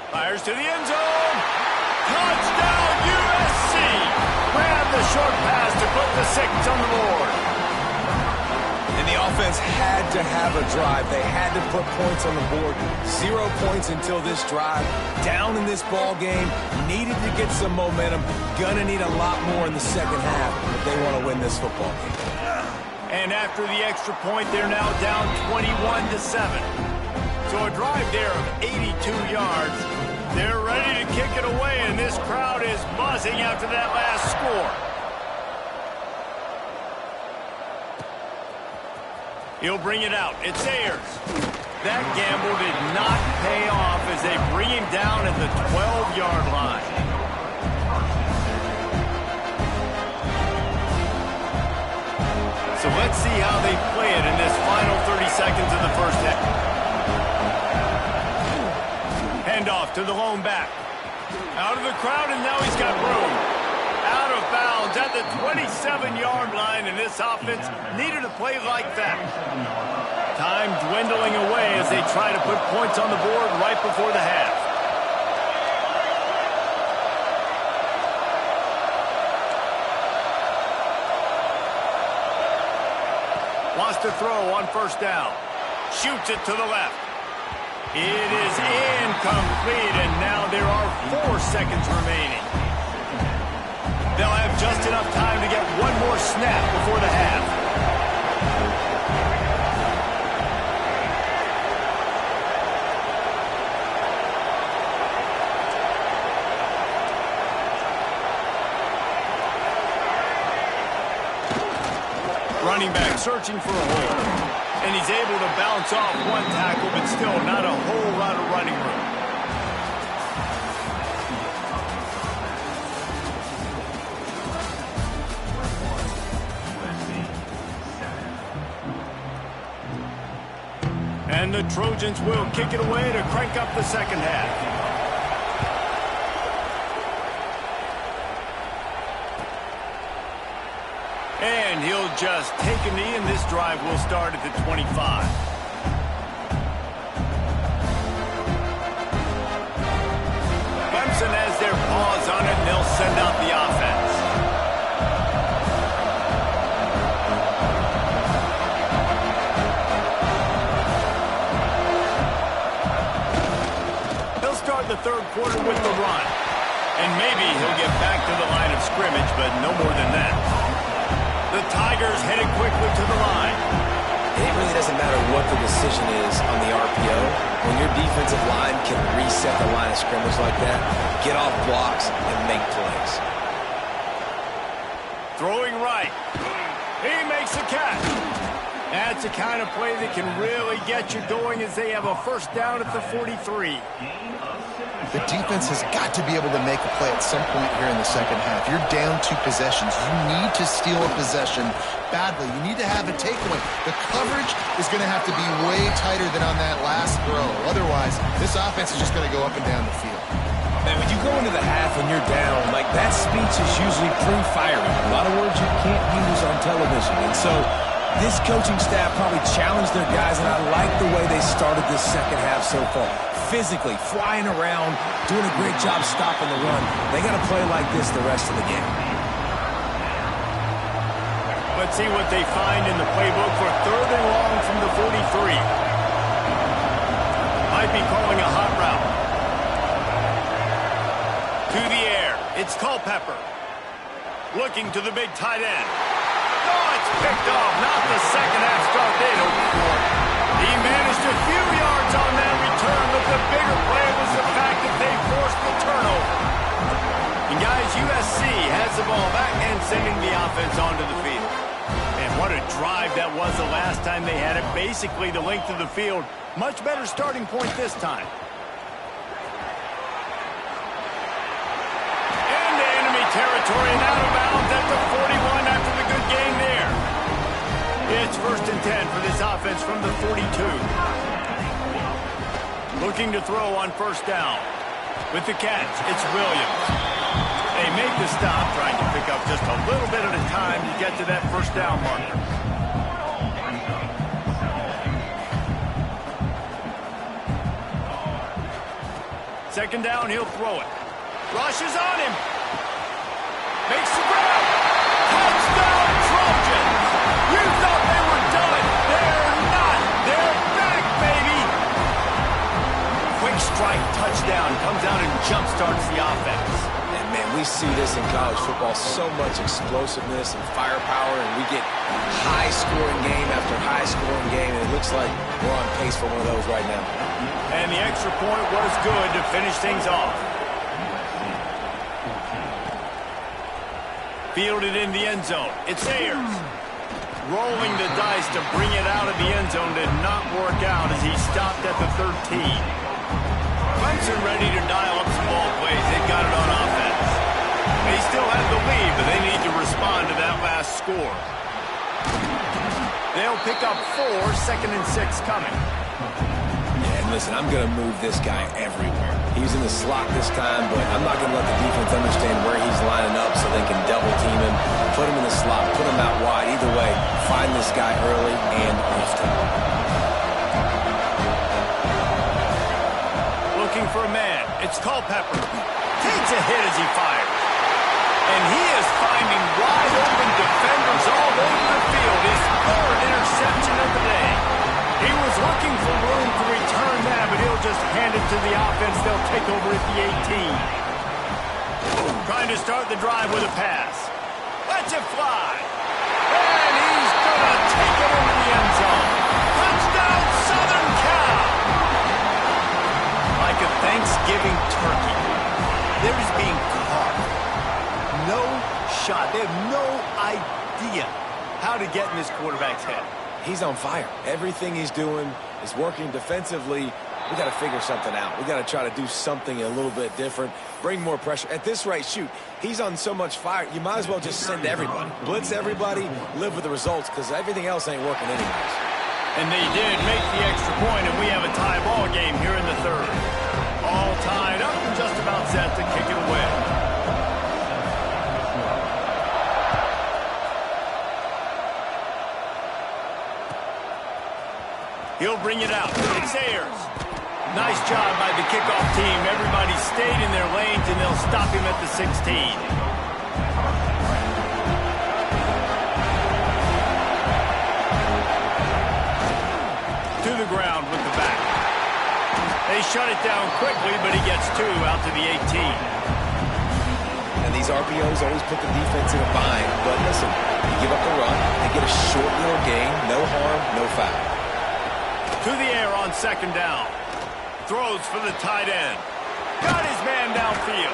Fires to the end zone. Touchdown, USC! Grab the short pass to put the 6 on the board. And the offense had to have a drive. They had to put points on the board. 0 points until this drive. Down in this ball game. Needed to get some momentum. Gonna need a lot more in the second half if they want to win this football game. And after the extra point, they're now down 21-7. So a drive there of 82 yards. They're ready to kick it away, and this crowd is buzzing after that last score. He'll bring it out. It's Ayers. That gamble did not pay off as they bring him down at the 12-yard line. So let's see how they play it in this final 30 seconds of the first half. Handoff to the lone back. Out of the crowd, and now he's got room. Out of bounds at the 27-yard line, and this offense needed a play like that. Time dwindling away as they try to put points on the board right before the half. Wants to throw on first down. Shoots it to the left. It is incomplete, and now there are 4 seconds remaining. They'll have just enough time to get one more snap before the half. Running back searching for a hole. And he's able to bounce off one tackle, but still not a whole lot of running room. And the Trojans will kick it away to crank up the second half. And he'll just take a knee, and this drive will start at the 25. Clemson has their paws on it, and they'll send out the offense. They'll start the third quarter with the run. And maybe he'll get back to the line of scrimmage, but no more than that. The Tigers headed quickly to the line. It really doesn't matter what the decision is on the RPO. When your defensive line can reset the line of scrimmage like that, get off blocks and make plays. Throwing right. He makes a catch. That's the kind of play that can really get you going as they have a first down at the 43. The defense has got to be able to make a play at some point here in the second half. You're down 2 possessions. You need to steal a possession badly. You need to have a takeaway. The coverage is going to have to be way tighter than on that last throw. Otherwise, this offense is just going to go up and down the field. Man, when you go into the half and you're down, like that speech is usually pre-firing. A lot of words you can't use on television. And so this coaching staff probably challenged their guys, and I like the way they started this second half so far. Physically, flying around, doing a great job stopping the run. They got to play like this the rest of the game. Let's see what they find in the playbook for third and long from the 43. Might be calling a hot route. To the air. It's Culpepper. Looking to the big tight end. Oh, it's picked off. Not the second half start they'd hoped for. He managed a few yards on that return, but the bigger play was the fact that they forced the turnover. And guys, USC has the ball back and sending the offense onto the field. And what a drive that was the last time they had it. Basically the length of the field. Much better starting point this time. Into enemy territory and out of bounds at the 41 after the good game there. It's 1st and 10 for this offense from the 42. Looking to throw on first down. With the catch, it's Williams. They make the stop, trying to pick up just a little bit at a time to get to that first down marker. Second down, he'll throw it. Rushes on him. Makes the grab. Touchdown, Trojans! You thought they were done. They're not. They're back, baby. Quick strike touchdown comes out and jump-starts the offense. And, man, we see this in college football, so much explosiveness and firepower, and we get high-scoring game after high-scoring game, and it looks like we're on pace for one of those right now. And the extra point was good to finish things off. Fielded in the end zone. It's Ayers. Rolling the dice to bring it out of the end zone did not work out as he stopped at the 13. Clemson ready to dial up some ball plays. They got it on offense. They still have the lead, but they need to respond to that last score. They'll pick up 4, 2nd and 6 coming. Yeah, and listen, I'm going to move this guy everywhere. He's in the slot this time, but I'm not going to let the defense understand where he's lining up so they can double team him, put him in the slot, put him out wide. Either way, find this guy early and lift him. Looking for a man. It's Culpepper. Takes a hit as he fires. And he is finding wide open defenders all over the field. His 3rd interception of the day. He was looking for room to return that, but he'll just hand it to the offense. They'll take over at the 18. Trying to start the drive with a pass. Lets it fly. And he's going to take it into the end zone. Touchdown, Southern Cal. Like a Thanksgiving turkey. They're just being carved. No shot. They have no idea how to get in this quarterback's head. He's on fire. Everything he's doing is working defensively. We got to figure something out. We got to try to do something a little bit different, bring more pressure. At this rate, shoot, he's on so much fire, you might as well just send everybody. Blitz everybody, live with the results, because everything else ain't working anyways. And they did make the extra point, and we have a tie ball game here in the 3rd. All tied up and just about set to kick it away. He'll bring it out. It's Ayers. Nice job by the kickoff team. Everybody stayed in their lanes, and they'll stop him at the 16. To the ground with the back. They shut it down quickly, but he gets 2 out to the 18. And these RPOs always put the defense in a bind. But listen, you give up the run, they get a short little gain, no harm, no foul. To the air on second down. Throws for the tight end. Got his man downfield.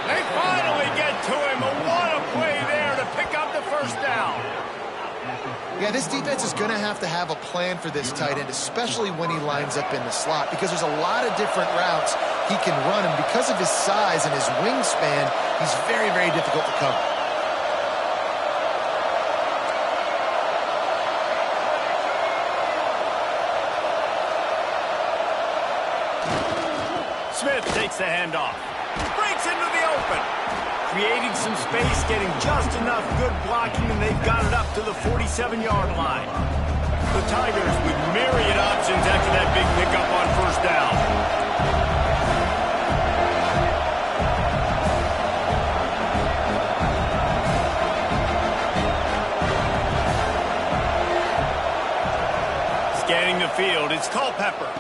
They finally get to him. What a play there to pick up the first down. Yeah, this defense is going to have a plan for this tight end, especially when he lines up in the slot, because there's a lot of different routes he can run, and because of his size and his wingspan, he's very, very difficult to cover. Smith takes the handoff. Breaks into the open. Creating some space, getting just enough good blocking, and they've got it up to the 47-yard line. The Tigers with myriad options after that big pickup on first down. Scanning the field, it's Culpepper.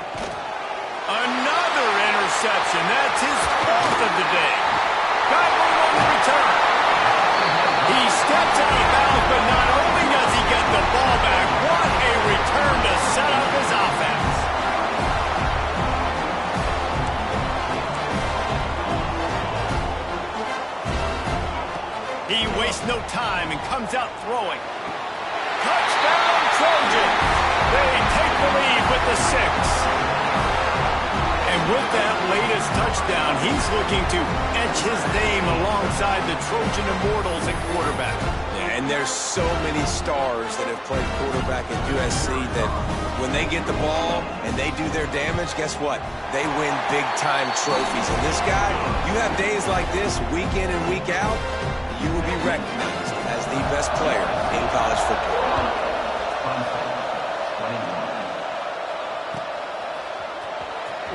Another interception. That's his 4th of the day. Got one on the return. He steps out of bounds, but not only does he get the ball back, what a return to set up his offense. He wastes no time and comes out throwing. Touchdown, Trojans. They take the lead with the 6. And with that latest touchdown, he's looking to etch his name alongside the Trojan Immortals at quarterback. Yeah, and there's so many stars that have played quarterback at USC that when they get the ball and they do their damage, guess what? They win big-time trophies. And this guy, you have days like this, week in and week out, you will be recognized as the best player in college football.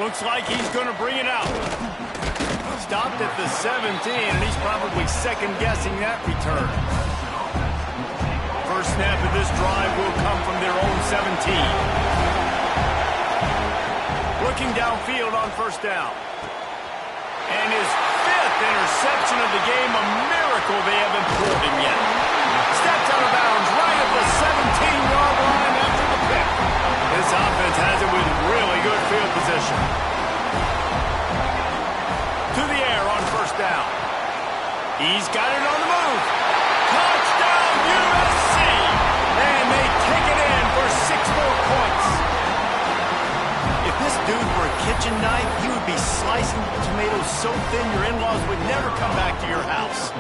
Looks like he's going to bring it out. Stopped at the 17, and he's probably second-guessing that return. First snap of this drive will come from their own 17. Looking downfield on first down. And his 5th interception of the game, a miracle they haven't pulled him yet. Steps out of bounds right at the 17-yard line after the pick. This offense has it with really good field position. To the air on first down. He's got it on the move. Touchdown, USC! And they take it in for 6 more points. If this dude were a kitchen knife, he would be slicing tomatoes so thin your in-laws would never come back to your house.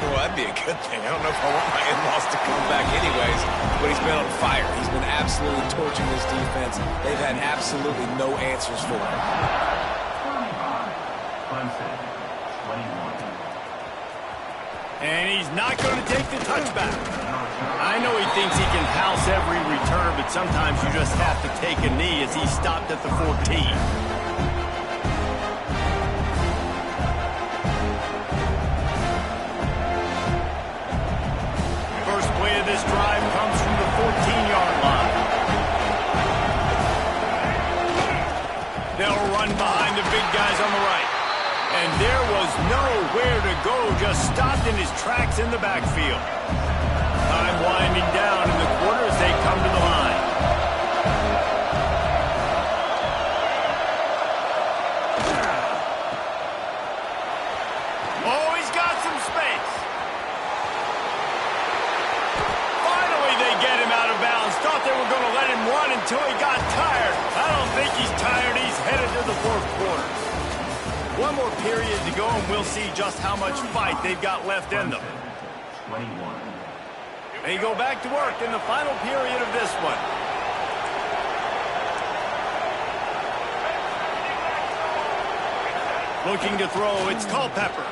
Well, that'd be a good thing. I don't know if I want my in-laws to come back anyways, but he's been on fire. He's been absolutely torching this defense. They've had absolutely no answers for him. And he's not going to take the touchback. I know he thinks he can house every return, but sometimes you just have to take a knee as he stopped at the 14. First play of this drive comes from the 14-yard line. They'll run behind the big guys on the right. And there was nowhere to go, just stopped in his tracks in the backfield. Time winding down in the quarter as they come to the line. Oh, he's got some space. Finally, they get him out of bounds. Thought they were going to let him run until he got tired. I don't think he's tired. He's headed to the 4th quarter. One more period to go, and we'll see just how much fight they've got left in them. They go back to work in the final period of this one. Looking to throw, it's Culpepper.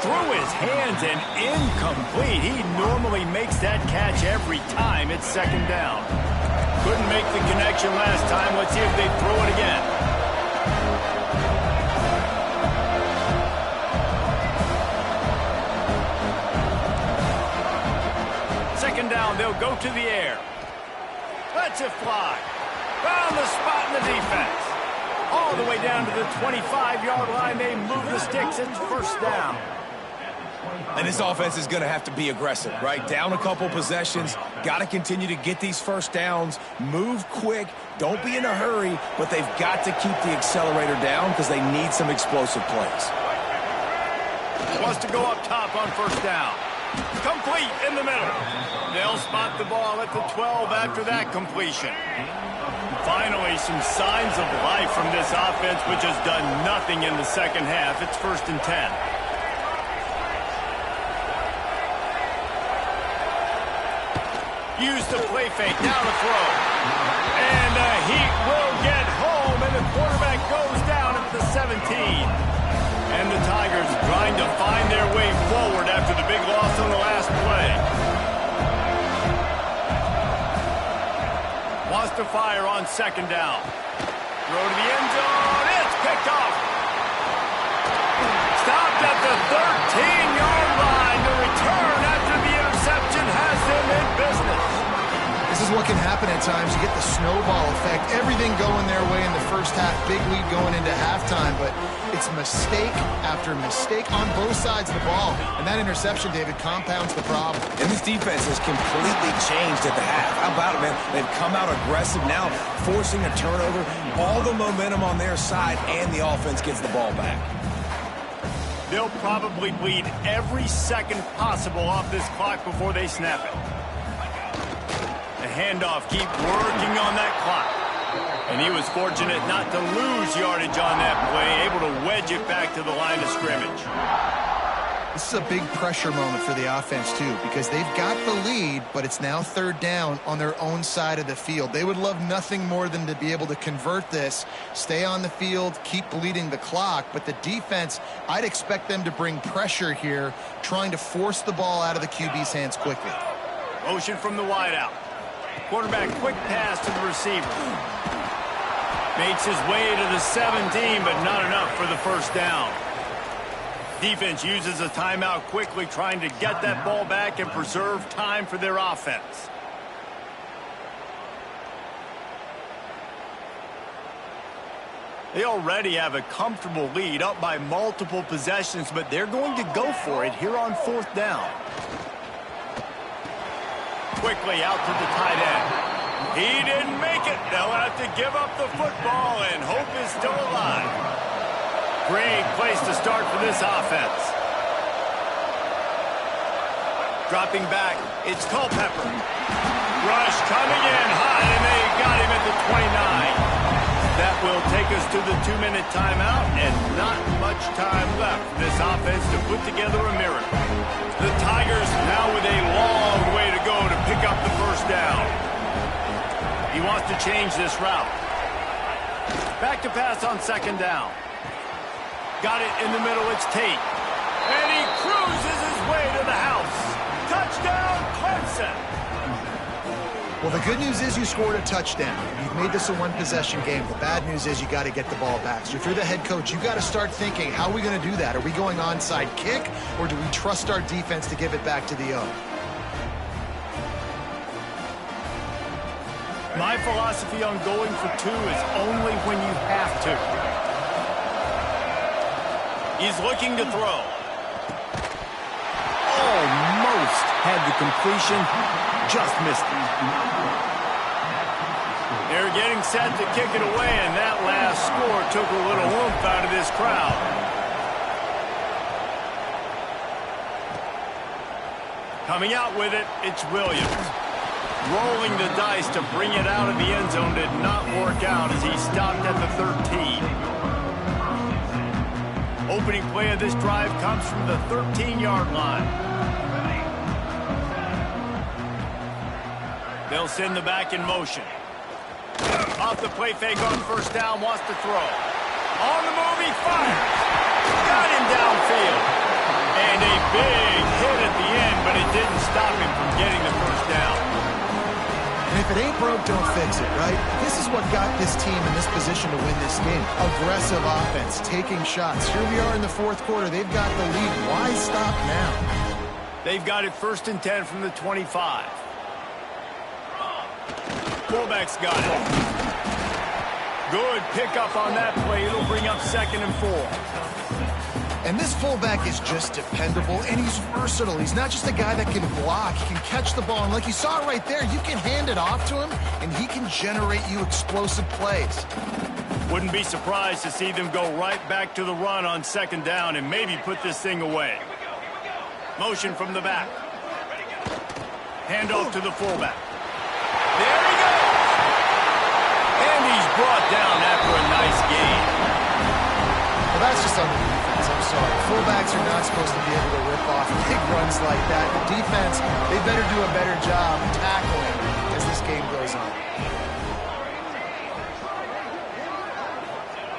Through his hands and incomplete. He normally makes that catch every time it's second down. Couldn't make the connection last time. Let's see if they throw it again. Second down, they'll go to the air. Lets it fly. Found the spot in the defense. All the way down to the 25-yard line. They move the sticks. It's first down. And this offense is going to have to be aggressive, right? Down a couple possessions. Got to continue to get these first downs. Move quick. Don't be in a hurry. But they've got to keep the accelerator down because they need some explosive plays. Wants to go up top on first down. Complete in the middle. They'll spot the ball at the 12 after that completion. Finally, some signs of life from this offense, which has done nothing in the second half. It's 1st and 10. Use the play fake, now the throw. And the Heat will get home, and the quarterback goes down at the 17. And the Tigers trying to find their way forward after the big loss on the last play. Wants to fire on second down. Throw to the end zone. It's picked off. Stopped at the 13-yard line. The return after the interception has them in business. This is what can happen at times. You get the snowball effect. Everything going their way in the first half. Big lead going into halftime, but it's mistake after mistake on both sides of the ball. And that interception, David, compounds the problem. And this defense has completely changed at the half. How about it, man? They've come out aggressive now, forcing a turnover. All the momentum on their side, and the offense gets the ball back. They'll probably bleed every second possible off this clock before they snap it. The handoff, keep working on that clock. And he was fortunate not to lose yardage on that play, able to wedge it back to the line of scrimmage. This is a big pressure moment for the offense, too, because they've got the lead, but it's now third down on their own side of the field. They would love nothing more than to be able to convert this, stay on the field, keep bleeding the clock. But the defense, I'd expect them to bring pressure here, trying to force the ball out of the QB's hands quickly. Motion from the wideout. Quarterback quick pass to the receiver. Makes his way to the 17, but not enough for the first down. Defense uses a timeout quickly, trying to get that ball back and preserve time for their offense. They already have a comfortable lead, up by multiple possessions, but they're going to go for it here on fourth down. Quickly out to the tight end. He didn't make it. They'll have to give up the football, and hope is still alive. Great place to start for this offense. Dropping back, it's Culpepper. Rush coming in hot, and they got him at the 29. That will take us to the 2-minute timeout, and not much time left for this offense to put together a miracle. The Tigers now with a long way to go to pick up the first down. He wants to change this route. Back to pass on second down. Got it in the middle, it's Tate. And he cruises his way to the house. Touchdown, Clemson. Well, the good news is you scored a touchdown. You've made this a one-possession game. The bad news is you got to get the ball back. So if you're the head coach, you got to start thinking, how are we going to do that? Are we going onside kick, or do we trust our defense to give it back to the O? My philosophy on going for two is only when you have to. He's looking to throw. Almost had the completion, just missed it. They're getting set to kick it away, and that last score took a little oomph out of this crowd. Coming out with it, it's Williams. Rolling the dice to bring it out of the end zone did not work out as he stopped at the 13. Opening play of this drive comes from the 13-yard line. They'll send the back in motion. Off the play fake on first down, wants to throw. On the move, he fires. Got him downfield. And a big hit at the end, but it didn't stop him from getting the first down. And if it ain't broke, don't fix it, right? This is what got this team in this position to win this game. Aggressive offense, taking shots. Here we are in the fourth quarter. They've got the lead. Why stop now? They've got it 1st and 10 from the 25. Fullback's got it. Good pickup on that play. It'll bring up 2nd and 4. And this fullback is just dependable, and he's versatile. He's not just a guy that can block. He can catch the ball, and like you saw right there, you can hand it off to him, and he can generate you explosive plays. Wouldn't be surprised to see them go right back to the run on 2nd down and maybe put this thing away. Motion from the back. Handoff to the fullback. There he goes! And he's brought down after a nice gain. Well, that's just on the defense. I'm sorry. Fullbacks are not supposed to be able to rip off big runs like that. The defense, they better do a better job tackling as this game goes on.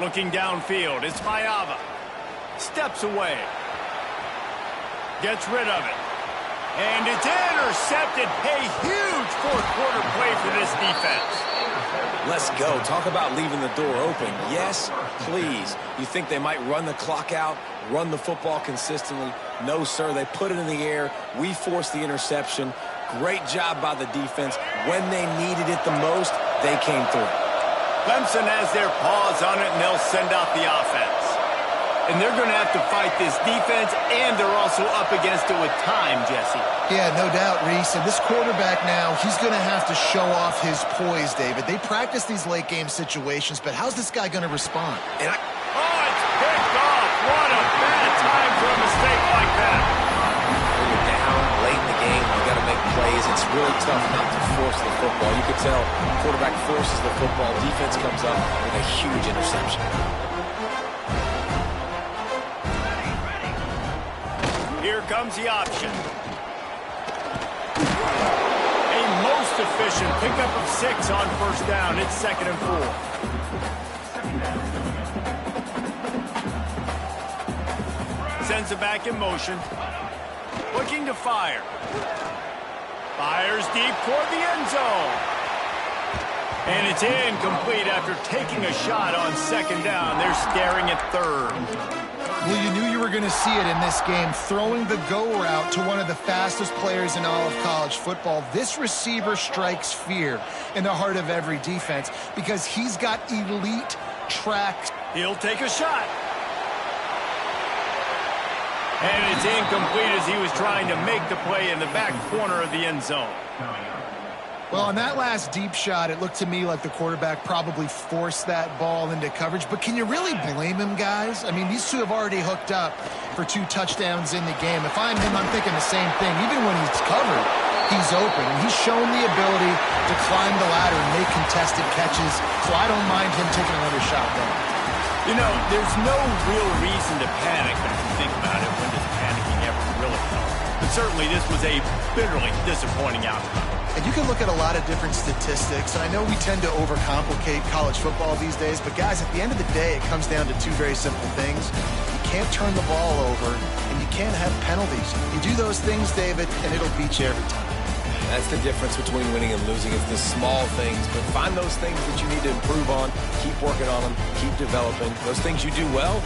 Looking downfield, it's Mayava. Steps away. Gets rid of it. And it's intercepted. A huge fourth-quarter play for this defense. Let's go. Talk about leaving the door open. Yes, please. You think they might run the clock out, run the football consistently? No, sir. They put it in the air. We forced the interception. Great job by the defense. When they needed it the most, they came through. Clemson has their paws on it, and they'll send out the offense. And they're going to have to fight this defense, and they're also up against it with time, Jesse. Yeah, no doubt, Reese. And this quarterback now, he's going to have to show off his poise, David. They practice these late-game situations, but how's this guy going to respond? Oh, it's picked off. What a bad time for a mistake like that. When you're down late in the game, you got to make plays. It's really tough not to force the football. You could tell quarterback forces the football. Defense comes up with a huge interception. Here comes the option. A most efficient pickup of 6 on 1st down. It's 2nd and 4. Sends it back in motion. Looking to fire. Fires deep toward the end zone. And it's incomplete after taking a shot on 2nd down. They're staring at 3rd. Well, you knew you were going to see it in this game, throwing the go route to one of the fastest players in all of college football. This receiver strikes fear in the heart of every defense because he's got elite tracks. He'll take a shot. And it's incomplete as he was trying to make the play in the back corner of the end zone. Well, on that last deep shot, it looked to me like the quarterback probably forced that ball into coverage. But can you really blame him, guys? I mean, these two have already hooked up for 2 touchdowns in the game. If I'm him, I'm thinking the same thing. Even when he's covered, he's open. And he's shown the ability to climb the ladder and make contested catches. So I don't mind him taking another shot there. You know, there's no real reason to panic, but if you think about it, when does panicking ever really help? But certainly this was a bitterly disappointing outcome. And you can look at a lot of different statistics. And I know we tend to overcomplicate college football these days, but guys, at the end of the day, it comes down to 2 very simple things. You can't turn the ball over, and you can't have penalties. You do those things, David, and it'll beat you every time. That's the difference between winning and losing. It's the small things, but find those things that you need to improve on. Keep working on them. Keep developing. Those things you do well,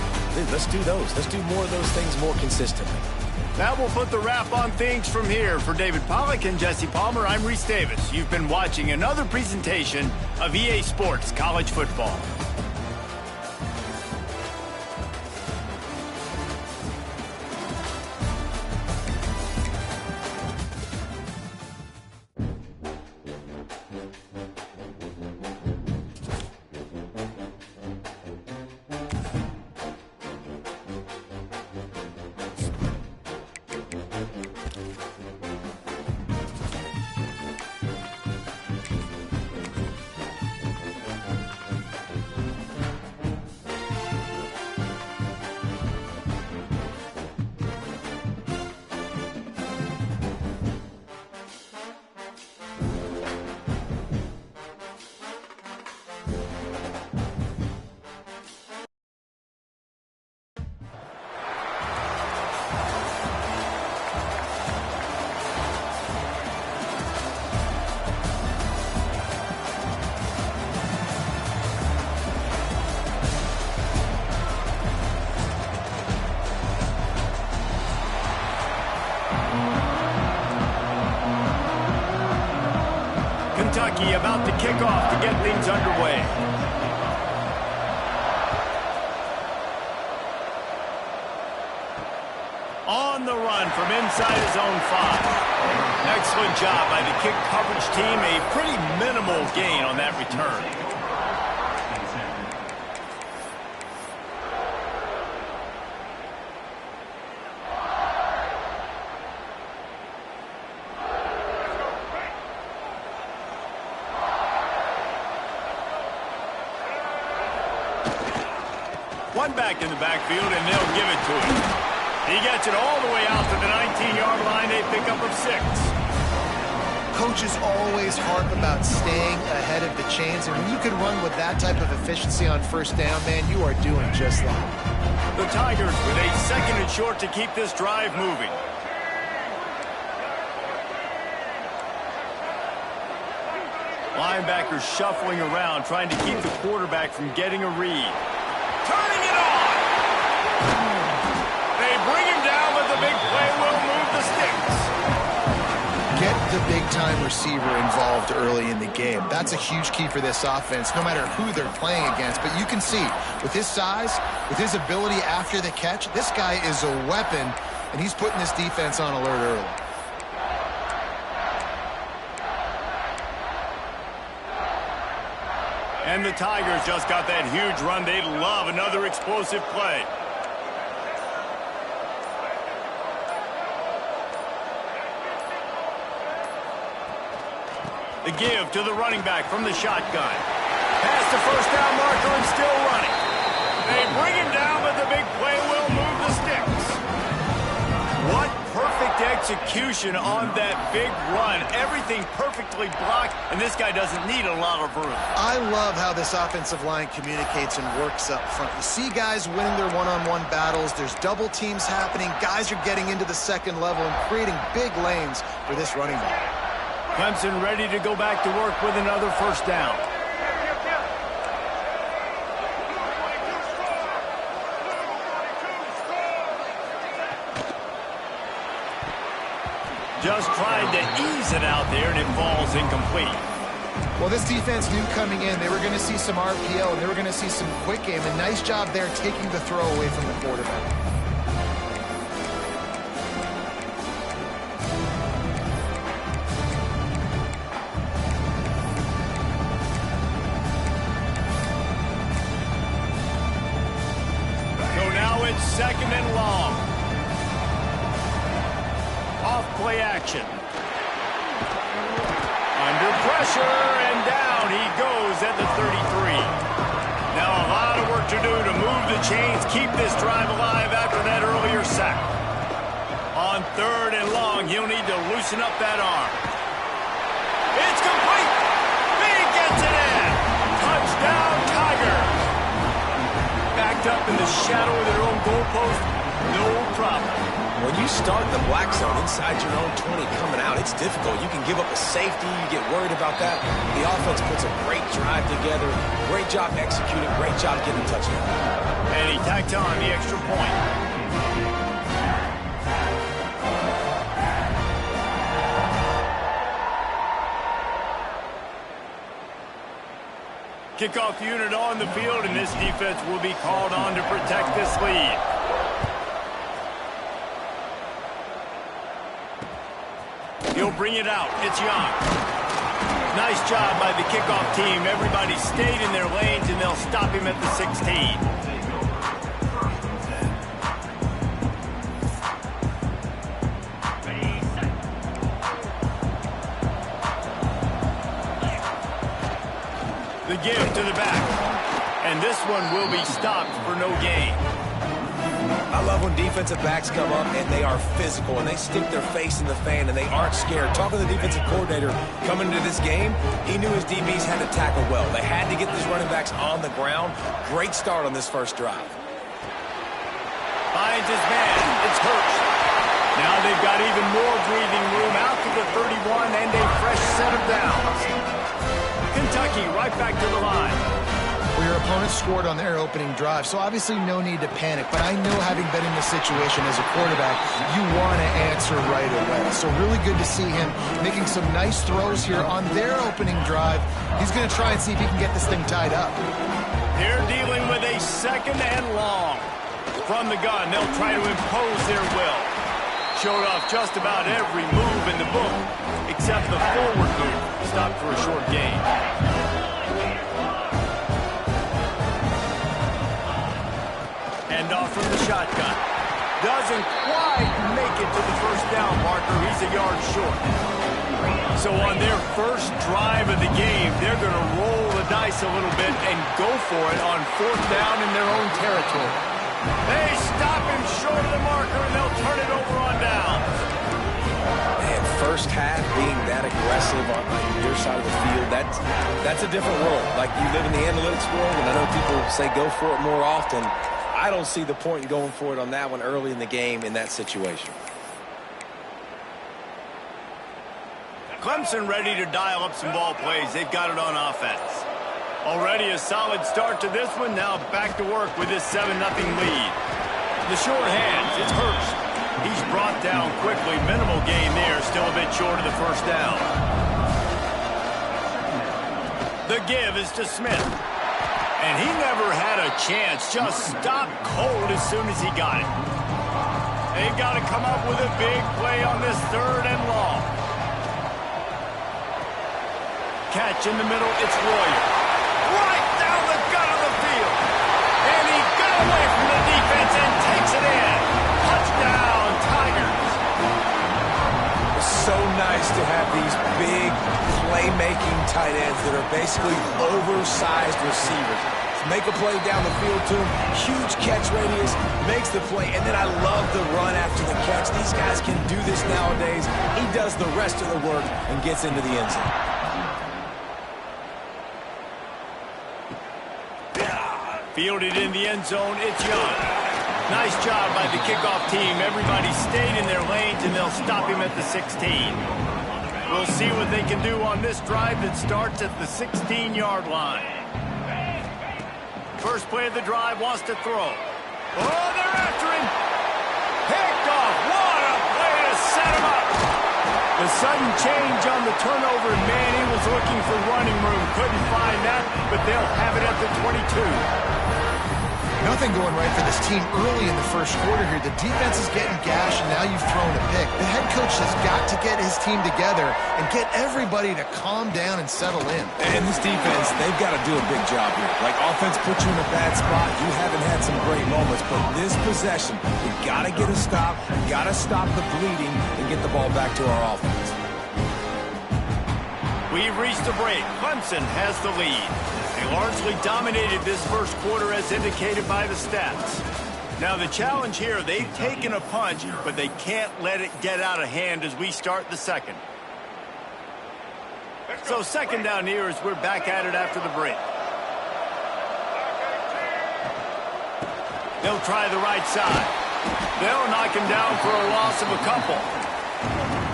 let's do those. Let's do more of those things more consistently. That will put the wrap on things from here. For David Pollack and Jesse Palmer, I'm Reese Davis. You've been watching another presentation of EA Sports College Football. Kentucky about to kick off to get things underway. On the run from inside his own 5. Excellent job by the kick coverage team. A pretty minimal gain on that return. One back in the backfield, and they'll give it to him. He gets it all the way out to the 19-yard line. They pick up of 6. Coaches always harp about staying ahead of the chains, and when you can run with that type of efficiency on first down, man, you are doing just that. The Tigers with a 2nd and short to keep this drive moving. Linebackers shuffling around, trying to keep the quarterback from getting a read. Turning it on! They bring him down, but the big play will move the sticks. Get the big-time receiver involved early in the game. That's a huge key for this offense, no matter who they're playing against. But you can see, with his size, with his ability after the catch, this guy is a weapon, and he's putting this defense on alert early. And the Tigers just got that huge run. They love another explosive play. The give to the running back from the shotgun. Past the first down marker and still running. They bring him down, but the big play will move the sticks. What perfect execution on that big run. Everything perfectly blocked, and this guy doesn't need a lot of room. I love how this offensive line communicates and works up front. You see guys winning their one-on-one battles. There's double teams happening. Guys are getting into the second level and creating big lanes for this running back. Clemson ready to go back to work with another first down. Just tried to ease it out there, and it falls incomplete. Well, this defense knew coming in they were going to see some RPO, and they were going to see some quick game. A nice job there taking the throw away from the quarterback. So now it's 2nd and long. Off play action. Under pressure, and down he goes at the 33. Now a lot of work to do to move the chains, keep this drive alive after that earlier sack. On 3rd and long, he'll need to loosen up that arm. It's complete. He gets it in. Touchdown, Tigers. Backed up in the shadow of their own goalpost, no problem. When you start the black zone inside your own 20 coming out, it's difficult. You can give up a safety. You get worried about that. The offense puts a great drive together. Great job executing. Great job getting a touchdown. And he tacked on the extra point. Kickoff unit on the field, and this defense will be called on to protect this lead. He'll bring it out. It's Young. Nice job by the kickoff team. Everybody stayed in their lanes, and they'll stop him at the 16. The give to the back. And this one will be stopped for no gain. I love when defensive backs come up and they are physical and they stick their face in the fan and they aren't scared. Talking to the defensive coordinator coming into this game, he knew his DBs had to tackle well. They had to get these running backs on the ground. Great start on this first drive. Finds his man. It's Hurts. Now they've got even more breathing room out to the 31 and a fresh set of downs. Kentucky right back to the line. Well, your opponent scored on their opening drive, so obviously no need to panic. But I know, having been in this situation as a quarterback, you want to answer right away. So really good to see him making some nice throws here on their opening drive. He's going to try and see if he can get this thing tied up. They're dealing with a 2nd and long. From the gun, they'll try to impose their will. Showed off just about every move in the book, except the forward move. Stopped for a short gain. Hand off from the shotgun. Doesn't quite make it to the first down marker. He's a yard short. So on their first drive of the game, they're going to roll the dice a little bit and go for it on 4th down in their own territory. They stop him short of the marker, and they'll turn it over on downs. Man, first half being that aggressive on your side of the field, that's a different world. Like, you live in the analytics world, and I know people say go for it more often. I don't see the point in going for it on that one early in the game in that situation. Clemson ready to dial up some ball plays. They've got it on offense. Already a solid start to this one. Now back to work with this 7-0 lead. The short hands, it's Hurst. He's brought down quickly. Minimal gain there. Still a bit short of the first down. The give is to Smith. And he never had a chance. Just stopped cold as soon as he got it. They've got to come up with a big play on this 3rd and long. Catch in the middle, it's Royer. Right down the gut of the field. And he got away from the defense and takes it in. Touchdown, Tigers. It's so nice to have these big playmaking tight ends that are basically oversized receivers. Make a play down the field to him, huge catch radius, makes the play, and then I love the run after the catch. These guys can do this nowadays. He does the rest of the work and gets into the end zone. Fielded in the end zone, it's Young. Nice job by the kickoff team. Everybody stayed in their lanes, and they'll stop him at the 16. We'll see what they can do on this drive that starts at the 16-yard line. First play of the drive, wants to throw. Oh, they're after him. Picked off. What a play to set him up. The sudden change on the turnover, Manny was looking for running room. Couldn't find that, but they'll have it at the 22. Nothing going right for this team early in the first quarter here. The defense is getting gashed, and now you've thrown a pick. The head coach has got to get his team together and get everybody to calm down and settle in. And this defense, they've got to do a big job here. Like, offense put you in a bad spot. You haven't had some great moments, but this possession, we got to get a stop. We got to stop the bleeding and get the ball back to our offense. We've reached a break. Clemson has the lead. They largely dominated this first quarter as indicated by the stats. Now the challenge here, they've taken a punch, but they can't let it get out of hand as we start the second. So 2nd down here as we're back at it after the break. They'll try the right side. They'll knock him down for a loss of a couple.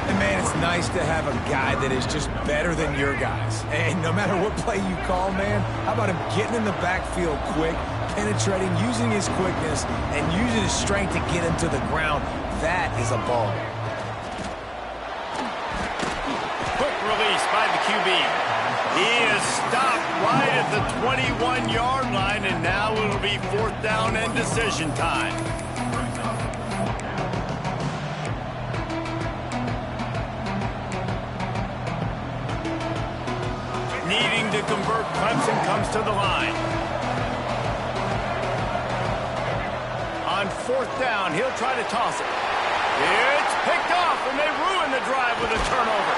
And, man, it's nice to have a guy that is just better than your guys. And no matter what play you call, man, how about him getting in the backfield quick, penetrating, using his quickness, and using his strength to get him to the ground. That is a ball. Quick release by the QB. He is stopped right at the 21-yard line, and now it'll be 4th down and decision time. Needing to convert, Clemson comes to the line. On 4th down, he'll try to toss it. It's picked off, and they ruin the drive with a turnover.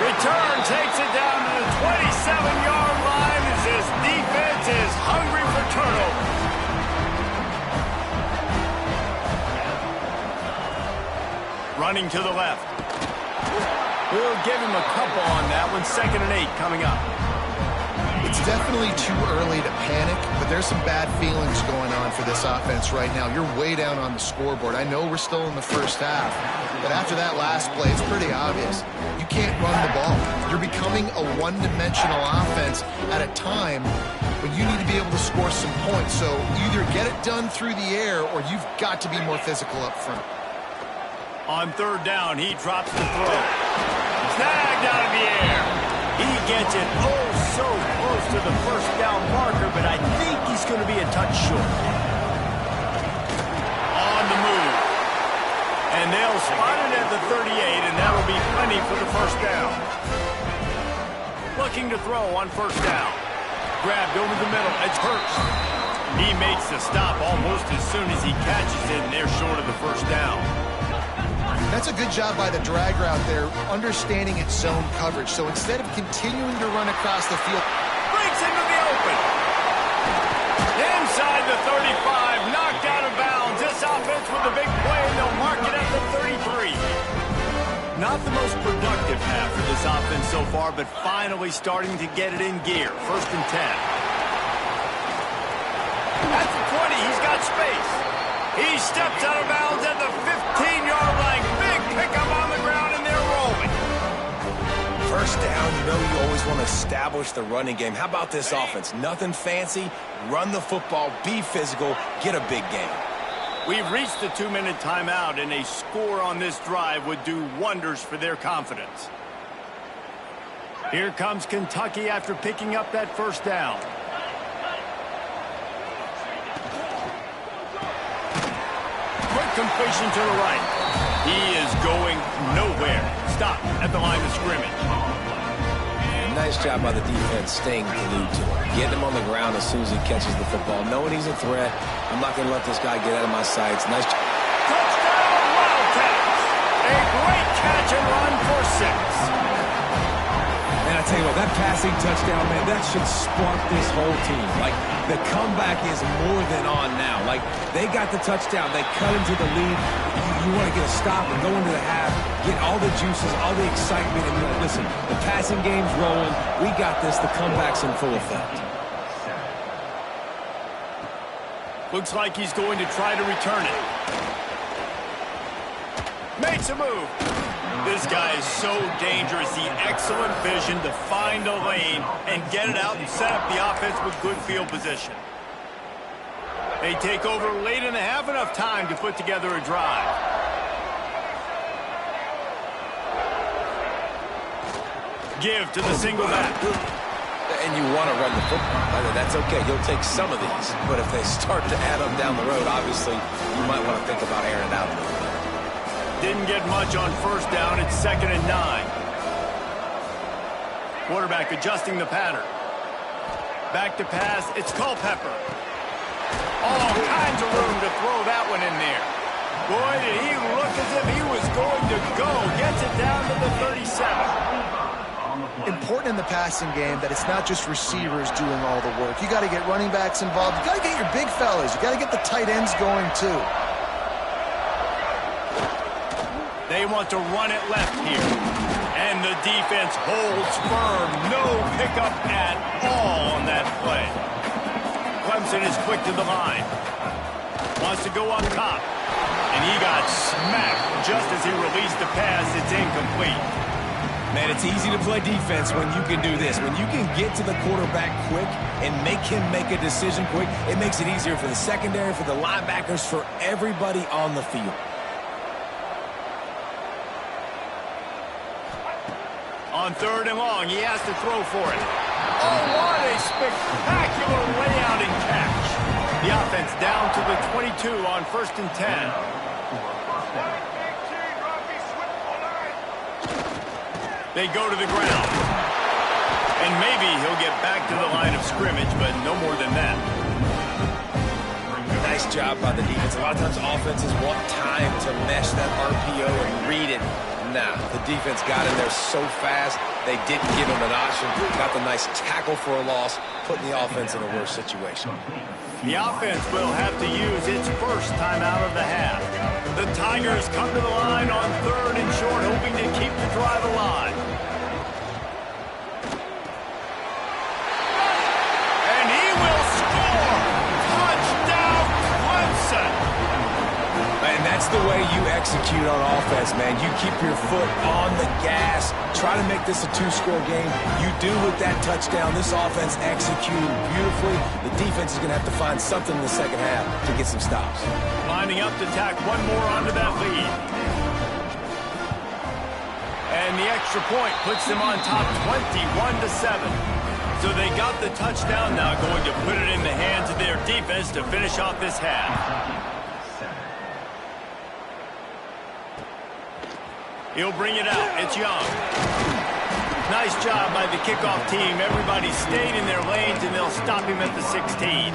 Return takes it down to the 27-yard line as his defense is hungry for turnovers. Running to the left. We'll give him a couple on that one. 2nd and 8 coming up. It's definitely too early to panic, but there's some bad feelings going on for this offense right now. You're way down on the scoreboard. I know we're still in the first half, but after that last play, it's pretty obvious. You can't run the ball. You're becoming a one-dimensional offense at a time but you need to be able to score some points. So either get it done through the air or you've got to be more physical up front. On third down, he drops the throw. Snagged out of the air. He gets it so close to the first down marker, but I think he's going to be a touch short. On the move. And they'll spot it at the 38, and that'll be plenty for the first down. Looking to throw on first down. Grabbed over the middle. It's Hurst. He makes the stop almost as soon as he catches it, and they're short of the first down. That's a good job by the drag route there, understanding its zone coverage. So instead of continuing to run across the field, Breaks into the open. Inside the 35, knocked out of bounds. This offense with a big play, and they'll mark it at the 33. Not the most productive half for this offense so far, but finally starting to get it in gear. First and 10. At the 20, he's got space. He steps out of bounds at the 15-yard line. Big pickup on the ground, and they're rolling. First down, you know you always want to establish the running game. How about this offense? Nothing fancy. Run the football, be physical, get a big gain. We've reached the 2-minute timeout, and a score on this drive would do wonders for their confidence. Here comes Kentucky after picking up that first down. Quick completion to the right. He is going nowhere. Stop at the line of scrimmage. And nice job by the defense staying glued to him. Getting him on the ground as soon as he catches the football. Knowing he's a threat, I'm not going to let this guy get out of my sights. Nice job. Touchdown, Wildcats! A great catch and run for 6. And I tell you what, that passing touchdown, man, that should spark this whole team. Like, the comeback is more than on now. Like, they got the touchdown. They cut into the lead. You want to get a stop and go into the half, get all the juices, all the excitement, and you're like, listen, the passing game's rolling. We got this. The comeback's in full effect. Looks like he's going to try to return it. Makes a move. This guy is so dangerous. The excellent vision to find a lane and get it out and set up the offense with good field position. They take over late in the half, enough time to put together a drive. Give to the single back. And you want to run the football. That's okay. You'll take some of these. But if they start to add them down the road, obviously, you might want to think about airing it out a little bit. Didn't get much on first down. It's 2nd and 9. Quarterback adjusting the pattern. Back to pass. It's Culpepper. All kinds of room to throw that one in there. Boy, did he look as if he was going to go. Gets it down to the 37. important in the passing game that it's not just receivers doing all the work. You got to get running backs involved. You got to get your big fellas. You got to get the tight ends going too. They want to run it left here. And the defense holds firm. No pickup at all on that play. Clemson is quick to the line. Wants to go up top. And he got smacked just as he released the pass. It's incomplete. Man, it's easy to play defense when you can do this. When you can get to the quarterback quick and make him make a decision quick, it makes it easier for the secondary, for the linebackers, for everybody on the field. On 3rd and long, he has to throw for it. Oh, what a spectacular layout and catch. The offense down to the 22 on 1st and 10. They go to the ground. And maybe he'll get back to the line of scrimmage, but no more than that. Nice job by the defense. A lot of times offenses want time to mesh that RPO and read it. Nah, the defense got in there so fast, they didn't give him an option. Got the nice tackle for a loss, putting the offense in a worse situation. The offense will have to use its first timeout of the half. The Tigers come to the line on 3rd and short, hoping to keep the drive alive. And he will score! Touchdown, Clemson! And that That's the way you execute on offense, man. You keep your foot on the gas. Try to make this a two-score game. You do with that touchdown. This offense executed beautifully. The defense is going to have to find something in the second half to get some stops. Lining up to tack one more onto that lead. And the extra point puts them on top 21-7. So they got the touchdown, now going to put it in the hands of their defense to finish off this half. He'll bring it out. It's Young. Nice job by the kickoff team. Everybody stayed in their lanes, and they'll stop him at the 16.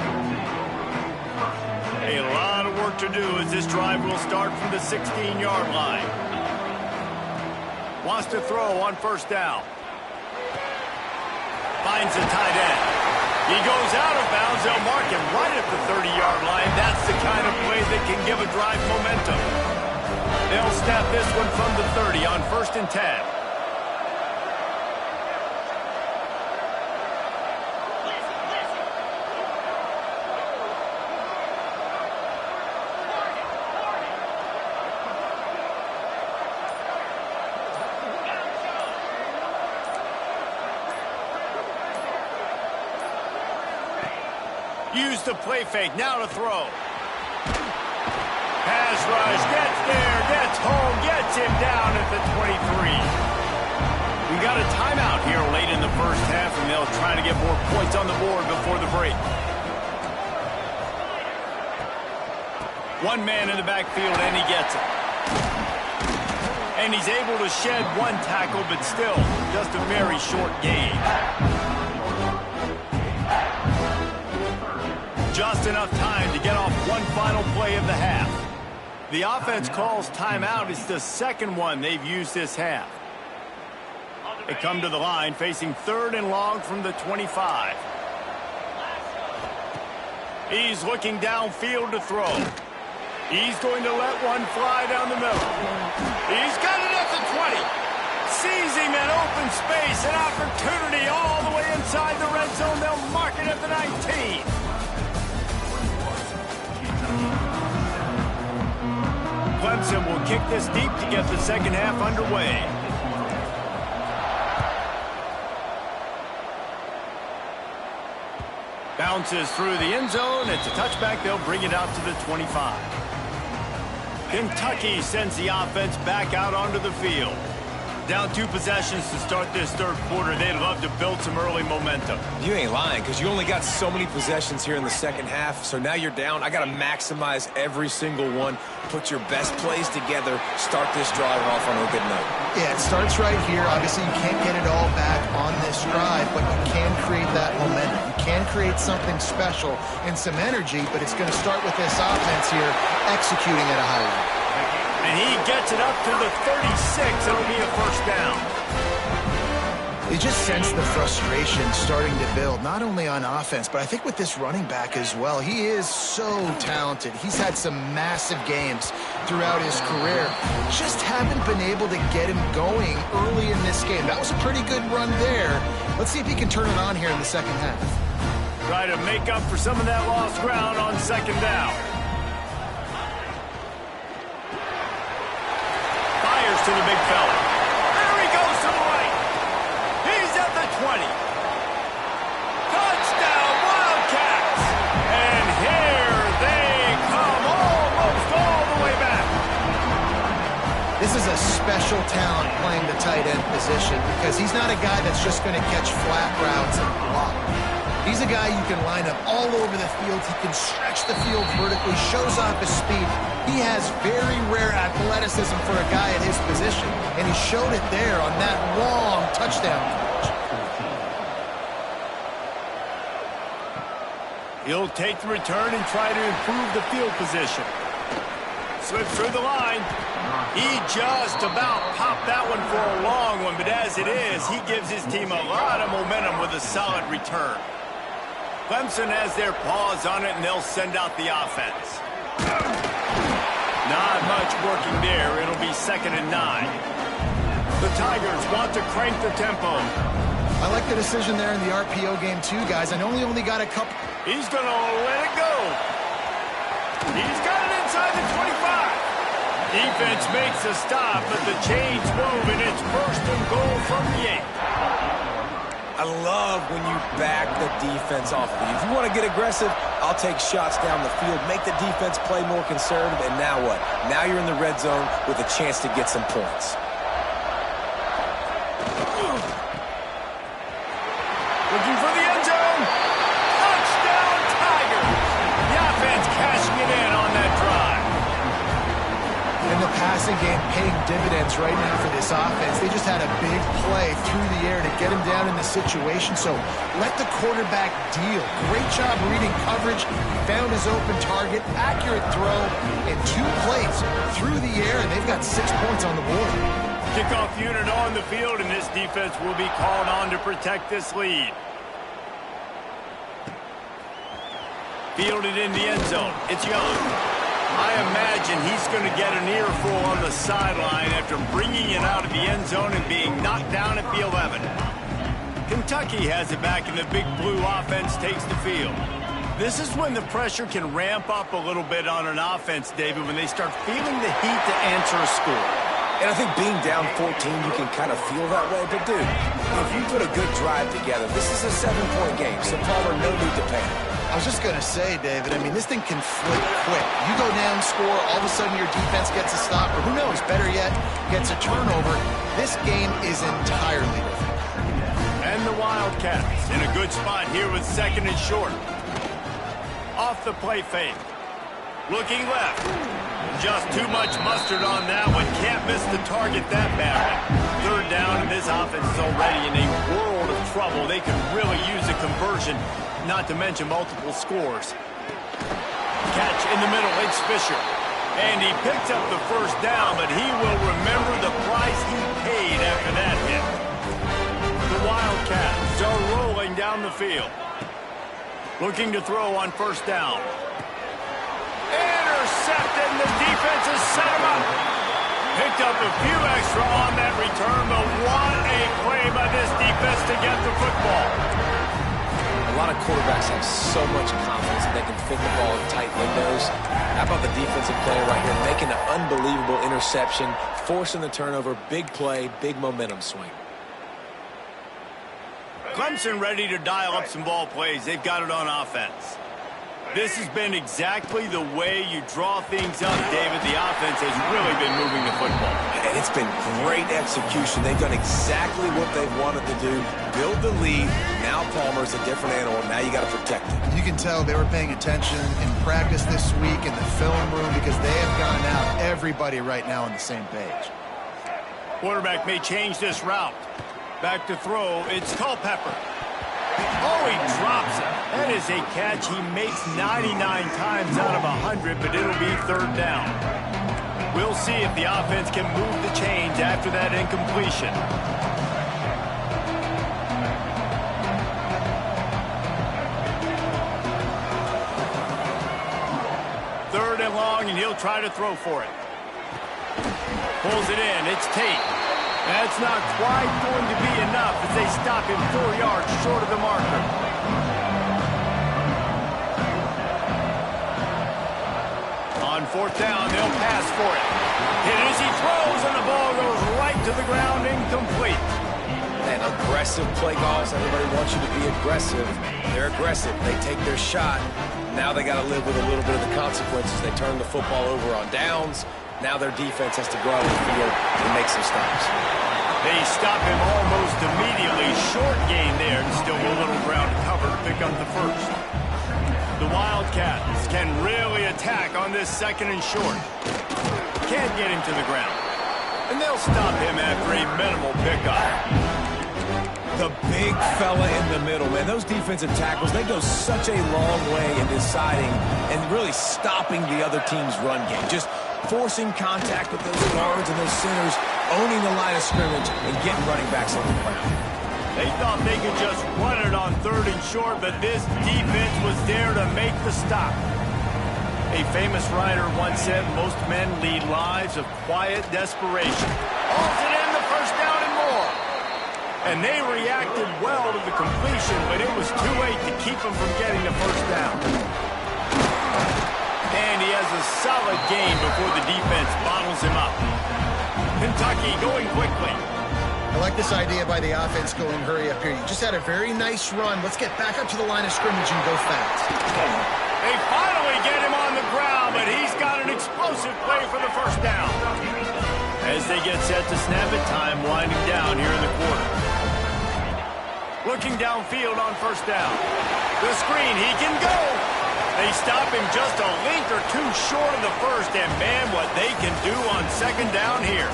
A lot of work to do as this drive will start from the 16-yard line. Wants to throw on first down. Finds the tight end. He goes out of bounds. They'll mark him right at the 30-yard line. That's the kind of play that can give a drive momentum. They'll snap this one from the 30 on 1st and 10. Use the play fake, now to throw. Pass rush, gets there, gets home, gets him down at the 23. We got a timeout here late in the first half, and they'll try to get more points on the board before the break. One man in the backfield, and he gets it. And he's able to shed one tackle, but still just a very short gain. Just enough time to get off one final play of the half. The offense calls timeout. It's the second one they've used this half. They come to the line facing 3rd and long from the 25. He's looking downfield to throw. He's going to let one fly down the middle. He's got it at the 20. Sees him in open space. An opportunity all the way inside the red zone. They'll mark it at the 19. Clemson will kick this deep to get the second half underway. Bounces through the end zone. It's a touchback. They'll bring it out to the 25. Kentucky sends the offense back out onto the field. Down 2 possessions to start this third quarter. They'd love to build some early momentum. You ain't lying, because you only got so many possessions here in the second half, so now you're down. I got to maximize every single one, put your best plays together, start this drive off on a good note. Yeah, it starts right here. Obviously, you can't get it all back on this drive, but you can create that momentum. You can create something special and some energy, but it's going to start with this offense here executing at a high level. And he gets it up to the 36. It'll be a first down. You just sense the frustration starting to build, not only on offense, but I think with this running back as well. He is so talented. He's had some massive games throughout his career. Just haven't been able to get him going early in this game. That was a pretty good run there. Let's see if he can turn it on here in the second half. Try to make up for some of that lost ground on second down. Fires to the big fella. There he goes to the right. He's at the 20. Touchdown, Wildcats. And here they come almost all the way back. This is a special talent playing the tight end position because he's not a guy that's just going to catch flat routes and block. He's a guy you can line up all over the field. He can stretch the field vertically, shows off his speed. He has very rare athleticism for a guy at his position, and he showed it there on that long touchdown catch. He'll take the return and try to improve the field position. Slips through the line. He just about popped that one for a long one, but as it is, he gives his team a lot of momentum with a solid return. Clemson has their paws on it, and they'll send out the offense. Not much working there. It'll be 2nd and 9. The Tigers want to crank the tempo. I like the decision there in the RPO game too, guys. I know he only got a couple. He's going to let it go. He's got it inside the 25. Defense makes a stop, but the chains move, and it's first and goal from the 8. I love when you back the defense off of you. If you want to get aggressive, I'll take shots down the field, make the defense play more conservative, and now what? Now you're in the red zone with a chance to get some points. Looking for the end zone. Touchdown, Tigers. The offense cashing it in on that drive. And the passing game paying dividends right now for this offense. They just had a big play through the air to get him down in the situation. So let the quarterback deal. Great job reading coverage. Found his open target. Accurate throw. And 2 plays through the air. And they've got 6 points on the board. Kickoff unit on the field, and this defense will be called on to protect this lead. Fielded in the end zone. It's Young. I imagine he's going to get an earful on the sideline after bringing it out of the end zone and being knocked down at the 11. Kentucky has it back, and the Big Blue offense takes the field. This is when the pressure can ramp up a little bit on an offense, David, when they start feeling the heat to answer a score. And I think being down 14, you can kind of feel that way. But, dude, if you put a good drive together, this is a 7-point game, so Palmer, no need to panic. I was just going to say, David, I mean, this thing can flip quick. You go down, score, all of a sudden your defense gets a stop, or who knows, better yet, gets a turnover. This game is entirely different. And the Wildcats in a good spot here with second and short. Off the play fake. Looking left. Just too much mustard on that one. Can't miss the target that bad. Third down, and this offense is already in a world of trouble. They could really use a conversion, not to mention multiple scores. Catch in the middle, it's Fisher. And he picks up the first down, but he will remember the price he paid after that hit. The Wildcats are rolling down the field. Looking to throw on first down. Intercepted, and the defense has set him up. Picked up a few extra on that return, but what a play by this defense to get the football. A lot of quarterbacks have so much confidence that they can fit the ball in tight windows. How about the defensive player right here making an unbelievable interception, forcing the turnover, big play, big momentum swing. Clemson ready to dial up some ball plays. They've got it on offense. This has been exactly the way you draw things up, David. The offense has really been moving the football. And it's been great execution. They've done exactly what they've wanted to do. Build the lead. Now Palmer's a different animal. Now you got to protect it. You can tell they were paying attention in practice this week in the film room because they have gone out everybody right now on the same page. Quarterback may change this route. Back to throw. It's Culpepper. Oh, he drops it. That is a catch he makes 99 times out of 100, but it'll be third down. We'll see if the offense can move the chains after that incompletion. Third and long, and he'll try to throw for it. Pulls it in. It's Tate. That's not quite going to be enough as they stop him 4 yards short of the marker. On fourth down, they'll pass for it. Hit as he throws, and the ball goes right to the ground, incomplete. And aggressive play calls. Everybody wants you to be aggressive. They're aggressive. They take their shot. Now they got to live with a little bit of the consequences. They turn the football over on downs. Now their defense has to go out on the field and make some stops. They stop him almost immediately. Short gain there, and still a little ground to cover to pick up the first. The Wildcats can really attack on this second and short. Can't get him to the ground. And they'll stop him after a minimal pickup. The big fella in the middle, man. Those defensive tackles, they go such a long way in deciding and really stopping the other team's run game. Just forcing contact with those guards and those centers, owning the line of scrimmage, and getting running backs on the ground. They thought they could just run it on third and short, but this defense was there to make the stop. A famous writer once said, most men lead lives of quiet desperation. Hauls it in, the first down and more. And they reacted well to the completion, but it was too late to keep them from getting the first down. And he has a solid gain before the defense bottles him up. Kentucky going quickly. I like this idea by the offense going hurry up here. You just had a very nice run. Let's get back up to the line of scrimmage and go fast. They finally get him on the ground, but he's got an explosive play for the first down. As they get set to snap it, time winding down here in the quarter. Looking downfield on first down. The screen, he can go. They stop him just a length or two short of the first, and man, what they can do on second down here.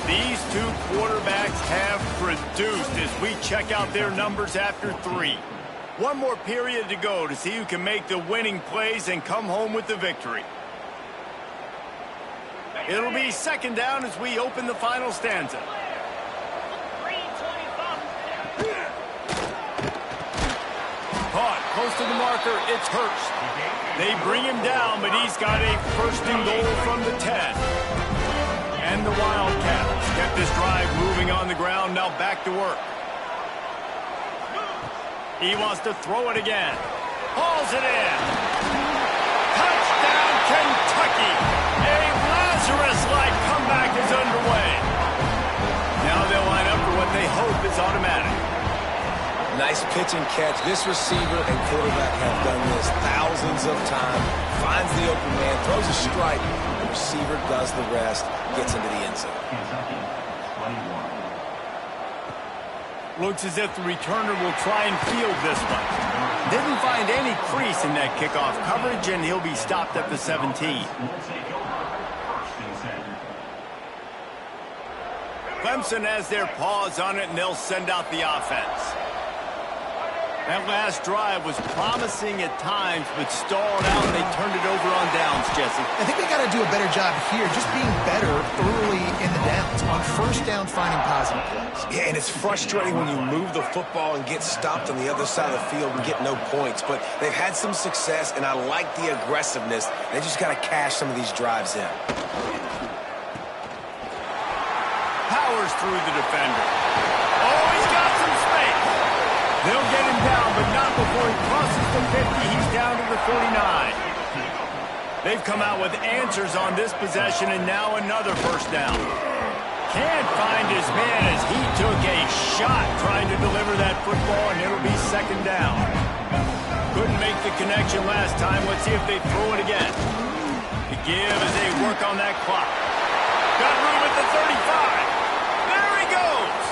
These two quarterbacks have produced as we check out their numbers after 3. One more period to go to see who can make the winning plays and come home with the victory. It'll be second down as we open the final stanza. Caught close to the marker, it's Hurst. They bring him down, but he's got a first and goal from the 10. And the Wildcats kept this drive moving on the ground, now back to work. He wants to throw it again. Hauls it in. Touchdown, Kentucky. A Lazarus-like comeback is underway. Now they'll line up for what they hope is automatic. Nice pitch and catch. This receiver and quarterback have done this thousands of times. Finds the open man, throws a strike. The receiver does the rest, gets into the end zone. Kentucky, 21. Looks as if the returner will try and field this one. Didn't find any crease in that kickoff coverage, and he'll be stopped at the 17. Will take over first and 10. Clemson has their paws on it, and they'll send out the offense. That last drive was promising at times, but stalled out, and they turned it over on downs, Jesse. I think they got to do a better job here, just being better early in the downs. On first down, finding positive plays. Yeah, and it's frustrating when you move the football and get stopped on the other side of the field and get no points. But they've had some success, and I like the aggressiveness. They just got to cash some of these drives in. Powers through the defender. Oh, he's got some space. They'll get him down, but not before he crosses the 50. He's down to the 49. They've come out with answers on this possession, and now another first down. Can't find his man as he took a shot trying to deliver that football, and it'll be second down. Couldn't make the connection last time. Let's see if they throw it again. The give as they work on that clock. Got room at the 35. There he goes.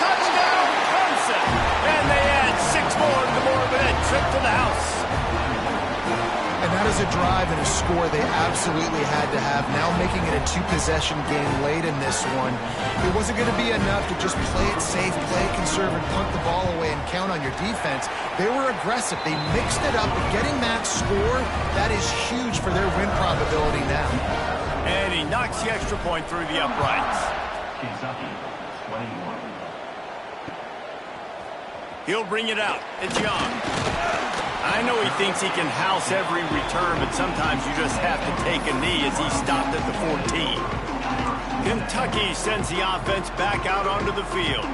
Touchdown, Clemson. And they add 6 more to the board with that trip to the house. And that is a drive and a score they absolutely had to have. Now making it a 2-possession game late in this one. It wasn't going to be enough to just play it safe, play it conservative, punt the ball away, and count on your defense. They were aggressive. They mixed it up. But getting that score, that is huge for their win probability now. And he knocks the extra point through the uprights. Kentucky, 21. He'll bring it out. It's Young. I know he thinks he can house every return, but sometimes you just have to take a knee as he stopped at the 14. Kentucky sends the offense back out onto the field.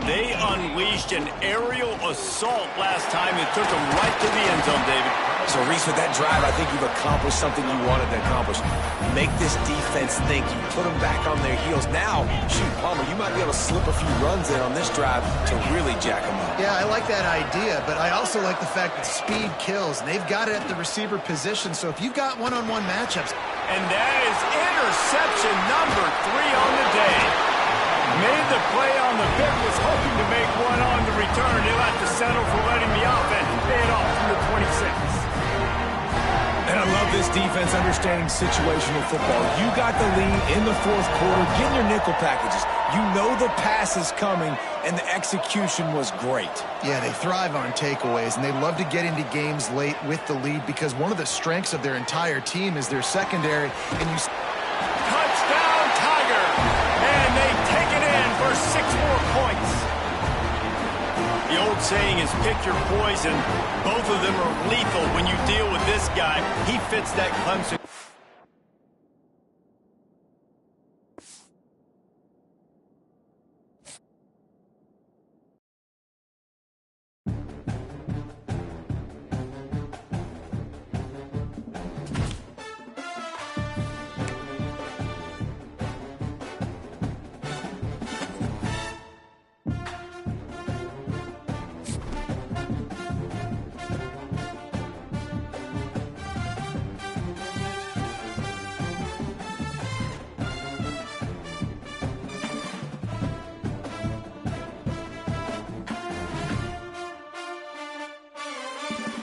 They unleashed an aerial assault last time and took them right to the end zone, David. So, Reese, with that drive, I think you've accomplished something you wanted to accomplish. Make this defense think. You put them back on their heels. Now, shoot, Palmer, you might be able to slip a few runs in on this drive to really jack them up. Yeah, I like that idea, but I also like the fact that speed kills. And they've got it at the receiver position, so if you've got one-on-one matchups. And that is interception number 3 on the day. Made the play on the pick, was hoping to make one on the return. He'll have to settle for letting the offense pay it off from the 26. And I love this defense understanding situational football. You got the lead in the fourth quarter. Get in your nickel packages. You know the pass is coming, and the execution was great. Yeah, they thrive on takeaways, and they love to get into games late with the lead because one of the strengths of their entire team is their secondary. And you touchdown, Tiger! And they take it in for 6 more points. The old saying is pick your poison. Both of them are lethal when you deal with this guy. He fits that Clemson